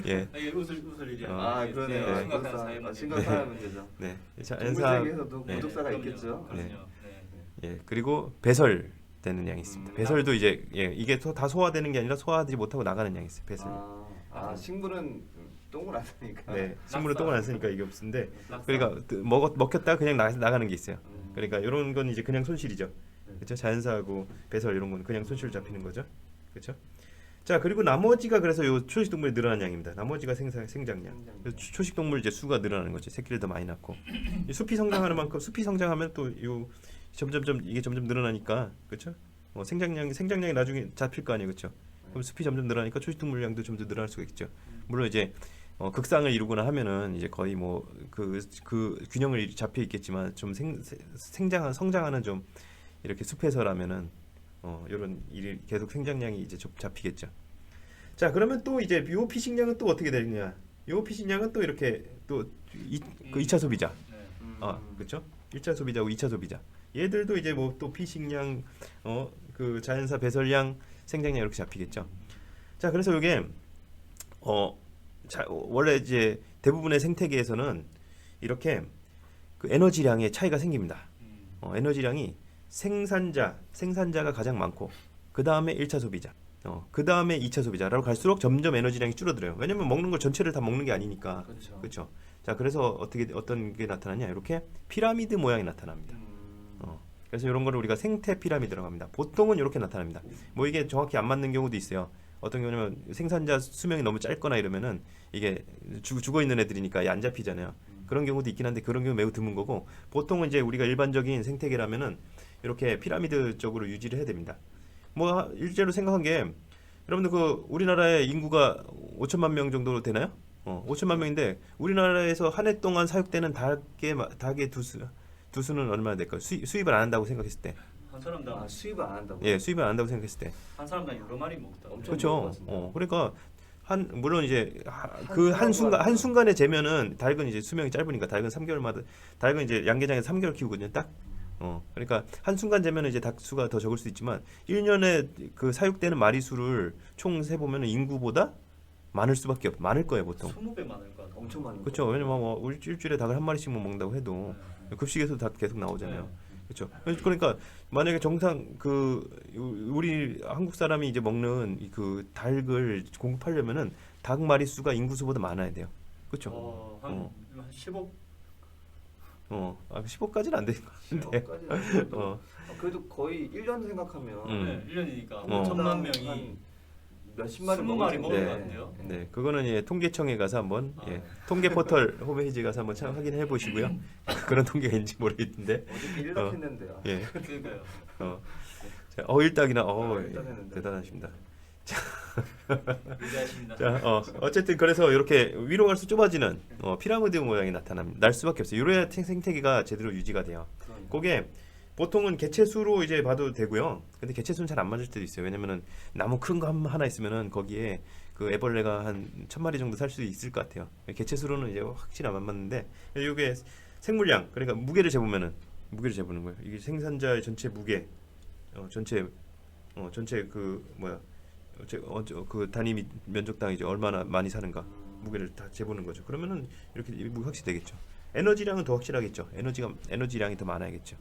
예. 이게 웃을 일이야. 아, 그러네요. 네. 심각한 사회 문제인데. 심각한 문제죠. 네. 동물 자연사. 세계에서도 네. 고독사가 그럼요. 있겠죠. 그럼요. 네. 예. 그리고 배설되는 양이 있습니다. 배설도 이제 이게 다 소화되는 게 아니라 소화하지 못하고 나가는 양이 있어요. 배설. 식물은 똥을 안 쓰니까. 네. 식물은 똥을 안 쓰니까 이게 없는데 낙사. 그러니까 먹혔다가 그냥 나가는 게 있어요. 그러니까 이런 건 이제 그냥 손실이죠. 그렇죠? 자연사하고 배설 이런 건 그냥 손실 잡히는 거죠. 그렇죠? 자, 그리고 나머지가 그래서 요 초식동물이 늘어난 양입니다. 나머지가 생장량. 초식동물 이제 수가 늘어나는 거죠. 새끼를 더 많이 낳고. 이 숲이 성장하는 만큼 숲이 성장하면 또 요 점점 늘어나니까, 그렇죠? 생장량이 나중에 잡힐 거 아니에요, 그렇죠? 그럼 숲이 점점 늘어나니까 초식동물 양도 점점 늘어날 수가 있죠. 물론 이제 극상을 이루거나 하면은 이제 거의 뭐 그 균형을 잡혀 있겠지만 좀 성장하는 좀 이렇게 숲에서라면은 이런 일이 계속 생장량이 이제 좀 잡히겠죠. 자, 그러면 또 이제 요 피식량은 또 어떻게 되느냐? 요 피식량은 또 이렇게 또 그 2차 소비자. 그렇죠? 1차 소비자고 2차 소비자. 얘들도 이제 뭐 또 피식량, 그 자연사 배설량, 생장량 이렇게 잡히겠죠. 자, 그래서 이게 원래 이제 대부분의 생태계에서는 이렇게 그 에너지량의 차이가 생깁니다. 에너지량이 생산자가 가장 많고 그 다음에 1차 소비자, 그 다음에 2차 소비자라고 갈수록 점점 에너지량이 줄어들어요. 왜냐면 먹는 걸 전체를 다 먹는 게 아니니까. 그렇죠. 자, 그래서 어떤 게 나타나냐? 이렇게 피라미드 모양이 나타납니다. 그래서 이런 거를 우리가 생태 피라미드라고 합니다. 보통은 이렇게 나타납니다. 뭐 이게 정확히 안 맞는 경우도 있어요. 어떤 경우냐면 생산자 수명이 너무 짧거나 이러면은 이게 죽어 있는 애들이니까 안 잡히잖아요. 그런 경우도 있긴 한데 그런 경우 매우 드문 거고, 보통은 이제 우리가 일반적인 생태계라면은 이렇게 피라미드 쪽으로 유지를 해야 됩니다. 뭐 일제로 생각한 게, 여러분들 그 우리나라의 인구가 5천만 명 정도 되나요? 5천만 명인데 우리나라에서 한 해 동안 사육되는 닭의 두수는 얼마나 될까요? 수입을 안 한다고 생각했을 때. 한 사람당 수입을 안 한다고? 예, 수입을 안 한다고 생각했을 때. 한 사람당 여러 마리 먹다. 그렇죠. 그러니까 물론 이제 그 한 순간에 재면은 닭은 이제 수명이 짧으니까 닭은 3개월마다 닭은 이제 양계장에서 3개월 키우거든요, 딱. 그러니까 한 순간 재면은 이제 닭 수가 더 적을 수 있지만 1년에 그 사육되는 마리 수를 총 세 보면은 인구보다 많을 거예요, 보통. 20배 많을 것 같아요. 엄청 많은. 그렇죠. 왜냐면 뭐 일주일에 닭을 한 마리씩만 먹는다고 해도 급식에서 닭 계속 나오잖아요. 그렇죠. 그러니까 만약에 정상 우리 한국 사람이 이제 먹는 그 닭을 공급하려면은 닭 마리 수가 인구 수보다 많아야 돼요. 그렇죠. 한 15. 15까지는 안 되는 것 같은데. 그래도 거의 1년 생각하면 네, 1년이니까 5천만 천만 명이 몇십 마리 20마리 먹을 네. 것 같은데요. 네, 그거는 예, 통계청에 가서 한번 통계 포털 홈페이지 가서 한번 확인해 보시고요. 그런 통계가 있는지 모르겠는데. 어저께 일답했는데요. 예. 그러니까요. 자, 일딱이나 일딱했는데. 대단하십니다. 위대하십니다. 자, 어쨌든 그래서 이렇게 위로 갈수록 좁아지는 피라미드 모양이 날 수밖에 없어요. 이래야 생태계가 제대로 유지가 돼요. 그게 보통은 개체수로 이제 봐도 되고요. 근데 개체수는 잘 안 맞을 때도 있어요. 왜냐면은 나무 큰 거 하나 있으면은 거기에 그 애벌레가 한 1000마리 정도 살 수도 있을 것 같아요. 개체수로는 이제 확실히 안 맞는데, 이게 생물량, 그러니까 무게를 재보는 거예요. 이게 생산자의 전체 무게, 전체 그 단위 면적당 이제 얼마나 많이 사는가 무게를 다 재보는 거죠. 그러면은 이렇게 확실히 되겠죠. 에너지량은 더 확실하겠죠. 에너지량이 더 많아야겠죠.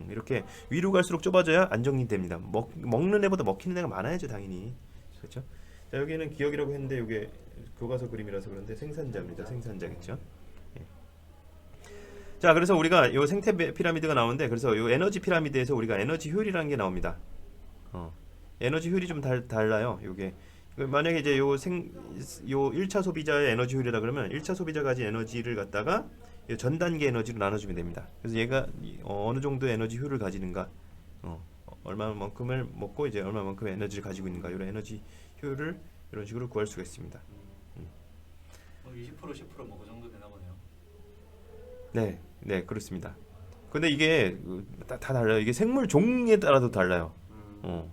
이렇게 위로 갈수록 좁아져야 안정됩니다. 먹는 애보다 먹히는 애가 많아야죠, 당연히. 그렇죠? 자, 여기는 기억이라고 했는데 이게 교과서 그림이라서 그런데 생산자입니다. 생산자겠죠. 예. 자, 그래서 우리가 요 생태 피라미드가 나오는데, 그래서 요 에너지 피라미드에서 우리가 에너지 효율이라는 게 나옵니다. 에너지 효율이 좀 달라요. 요게 만약에 이제 요 1차 소비자의 에너지 효율이라 그러면 1차 소비자가 가진 에너지를 갖다가 전 단계 에너지로 나눠주면 됩니다. 그래서 얘가 어느 정도의 에너지 효율을 가지는가, 얼마만큼을 먹고 이제 얼마만큼의 에너지를 가지고 있는가, 이런 에너지 효율을 이런 식으로 구할 수가 있습니다. 20% 10% 뭐 그 정도 되나 보네요. 네, 그렇습니다. 근데 이게 다 달라요. 이게 생물 종에 따라도 달라요.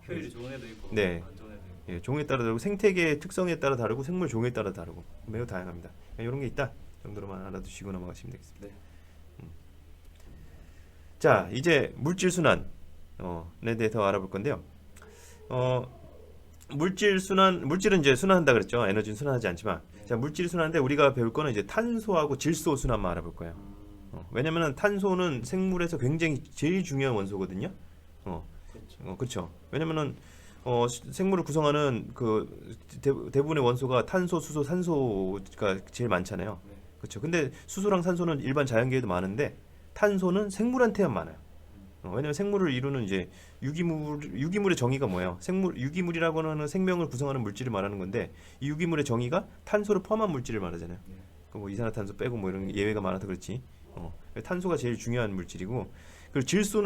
효율이 좋은 애도 있고 네. 안 좋은 애도 있고. 예, 종에 따라 다르고 생태계 특성에 따라 다르고 생물 종에 따라 다르고 매우 다양합니다. 이런 게 있다 정도로만 알아두시고 넘어가시면 되겠습니다. 네. 자, 이제 물질 순환에 대해서 알아볼 건데요. 물질은 이제 순환한다 그랬죠. 에너지는 순환하지 않지만, 자, 물질 순환인데 우리가 배울 거는 이제 탄소하고 질소 순환만 알아볼 거예요. 왜냐면은 탄소는 생물에서 굉장히 제일 중요한 원소거든요. 그렇죠. 왜냐면은 생물을 구성하는 그 대부분의 원소가 탄소, 수소, 산소가 제일 많잖아요. 그렇죠. 근데 수소랑 산소는 일반 자연계에도 많은데 탄소는 생물한테만 많아요. 왜냐면 생물을 이루는 이제 유기물의 정의가 뭐예요? 유기물이라고 하는 생명을 구성하는 물질을 말하는 건데, 이 유기물의 정의가 탄소를 포함한 물질을 말하잖아요. 뭐 이산화탄소 빼고 뭐 이런 예외가 많아서 그렇지. 탄소가 제일 중요한 물질이고, 그리고 질소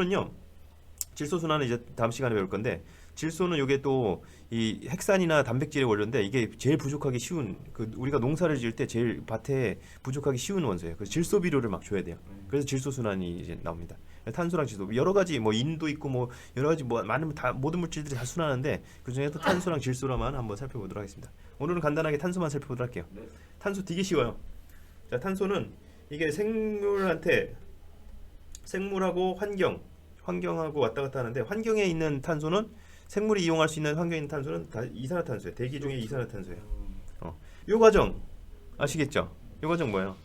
순환은 이제 다음 시간에 배울 건데, 질소는 이게 또 이 핵산이나 단백질의 원료인데 이게 제일 부족하기 쉬운 그 우리가 농사를 지을 때 제일 밭에 부족하기 쉬운 원소예요. 그래서 질소 비료를 막 줘야 돼요. 그래서 질소 순환이 이제 나옵니다. 탄소랑 질소 여러 가지 뭐 인도 있고 뭐 여러 가지 뭐 많은 다 모든 물질들이 다 순환하는데 그 중에서 탄소랑 질소로만 한번 살펴보도록 하겠습니다. 오늘은 간단하게 탄소만 살펴보도록 할게요. 네. 탄소 되게 쉬워요. 자, 탄소는 이게 생물하고 환경하고 왔다 갔다 하는데 환경에 있는 탄소는 생물이 이용할 수 있는 환경에 있는 탄소는 다 이산화탄소예요. 대기 중에 이산화탄소예요. 요 과정 아시겠죠? 요 과정 뭐예요?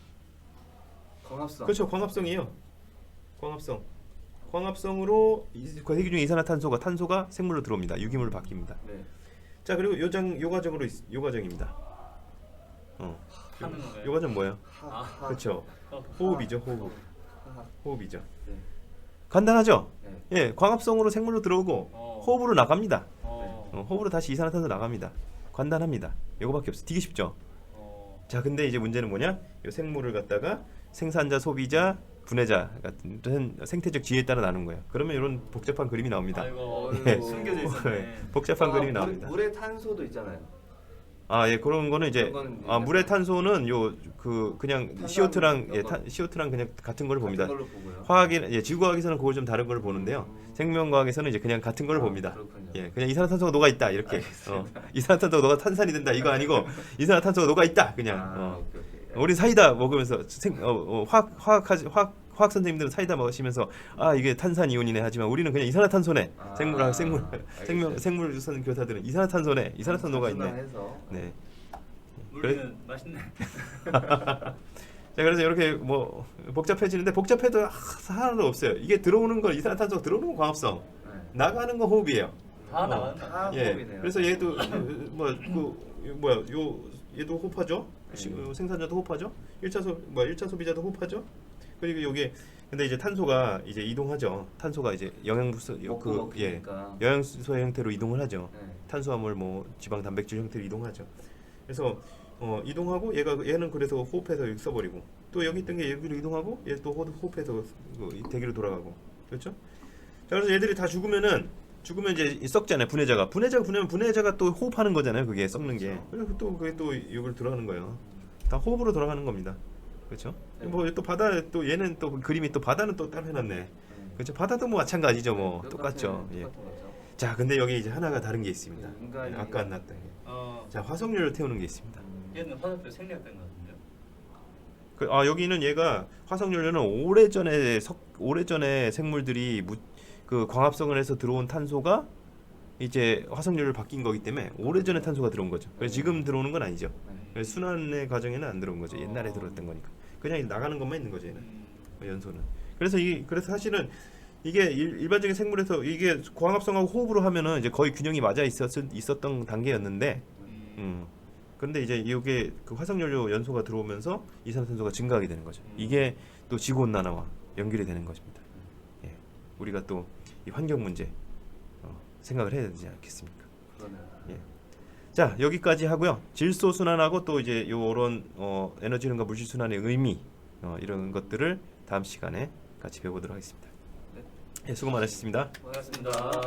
광합성. 그렇죠. 광합성이에요. 광합성으로 대기 중에 이산화탄소가 탄소가 생물로 들어옵니다. 유기물로 바뀝니다. 네. 자, 그리고 요 과정입니다. 하는 거예요? 요 과정 뭐예요? 하. 그렇죠. 호흡이죠. 호흡이죠. 네. 간단하죠? 네. 예, 광합성으로 생물로 들어오고 호흡으로 나갑니다. 어. 호흡으로 다시 이산화탄소 나갑니다. 간단합니다. 요거밖에 없어. 되게 쉽죠? 자, 근데 이제 문제는 뭐냐? 요 생물을 갖다가 생산자, 소비자, 분해자 같은 생태적 지위에 따라 나눈 거예요. 그러면 이런 복잡한 그림이 나옵니다. 아이고, 예. 숨겨져 있었네. 복잡한 그림이 나옵니다. 물에 탄소도 있잖아요. 예, 그런 거는 이제 그건 물의 탄소는 그냥 탄산 CO2랑 이런 거. CO2랑 그냥 같은 걸 봅니다. 같은 걸로 보고요. 지구과학에서는 그걸 좀 다른 걸 보는데요. 생명과학에서는 이제 그냥 같은 걸 봅니다. 그렇군요. 예, 그냥 이산화탄소가 녹아 있다 이렇게. 알겠습니다. 이산화탄소가 녹아 탄산이 된다 이거 아니고 이산화탄소가 녹아 있다 그냥. 오케이. 우리 사이다 먹으면서 화학 선생님들은 사이다 먹으시면서 이게 탄산 이온이네 하지만 우리는 그냥 이산화탄소네. 생물 유산 교사들은 이산화탄소네. 이산화탄소 녹아 있네. 해서. 네. 물리는 맛있네. 자, 그래서 이렇게 뭐 복잡해지는데 복잡해도 하나도 없어요. 이게 들어오는 건 이산화탄소가 들어오는 건 광합성, 네. 나가는 건 호흡이에요. 다 나간다. 다 예. 호흡이네요. 그래서 얘도 얘도 호흡하죠. 생산자도 호흡하죠. 1차 소비자도 호흡하죠. 그리고 요게 근데 이제 탄소가 이제 이동하죠. 탄소가 이제 영양분소 먹고 먹히니까. 영양소의 형태로 이동을 하죠. 네. 탄수화물 뭐 지방 단백질 형태로 이동하죠. 그래서 이동하고 얘는 그래서 호흡해서 써버리고 또 여기 있던 게 여기로 이동하고 얘 또 호흡해서 대기로 돌아가고 그렇죠? 자, 그래서 얘들이 다 죽으면 이제 썩잖아요. 분해자가 분해면 분해자가 또 호흡하는 거잖아요. 그게 썩는 게. 그래서 또 그게 또 이걸 돌아가는 거예요. 다 호흡으로 돌아가는 겁니다. 그렇죠? 네. 뭐 또 바다 또 얘는 또 그림이 또 바다는 또 따로 해놨네. 그렇죠? 바다도 뭐 마찬가지죠. 뭐 똑같죠. 예. 똑같은 거죠. 자, 근데 여기 이제 하나가 다른 게 있습니다. 인간이- 아까 안 났다. 자, 화석연료를 태우는 게 있습니다. 얘는 화살표 생략된 것 같은데요. 여기는 얘가 화석연료는 오래전에 생물들이 그 광합성을 해서 들어온 탄소가 이제 화석연료를 바뀐 거기 때문에 오래전에 탄소가 들어온 거죠. 그래서 지금 들어오는 건 아니죠. 그래서 순환의 과정에는 안 들어온 거죠. 옛날에 들어왔던 거니까. 그냥 나가는 것만 있는 거죠, 얘는. 연소는. 그래서 사실은 이게 일반적인 생물에서 이게 광합성하고 호흡으로 하면은 이제 거의 균형이 맞아 있었던 단계였는데, 그런데 이제 이게 그 화석연료 연소가 들어오면서 이산화탄소가 증가하게 되는 거죠. 이게 또 지구 온난화와 연결이 되는 것입니다. 예, 우리가 또 이 환경 문제 생각을 해야 되지 않겠습니까? 그러네요. 예. 자, 여기까지 하고요. 질소 순환하고 또 이제 요런 에너지 흐름과 물질 순환의 의미 이런 것들을 다음 시간에 같이 배워보도록 하겠습니다. 네. 예, 수고 많으셨습니다. 고맙습니다.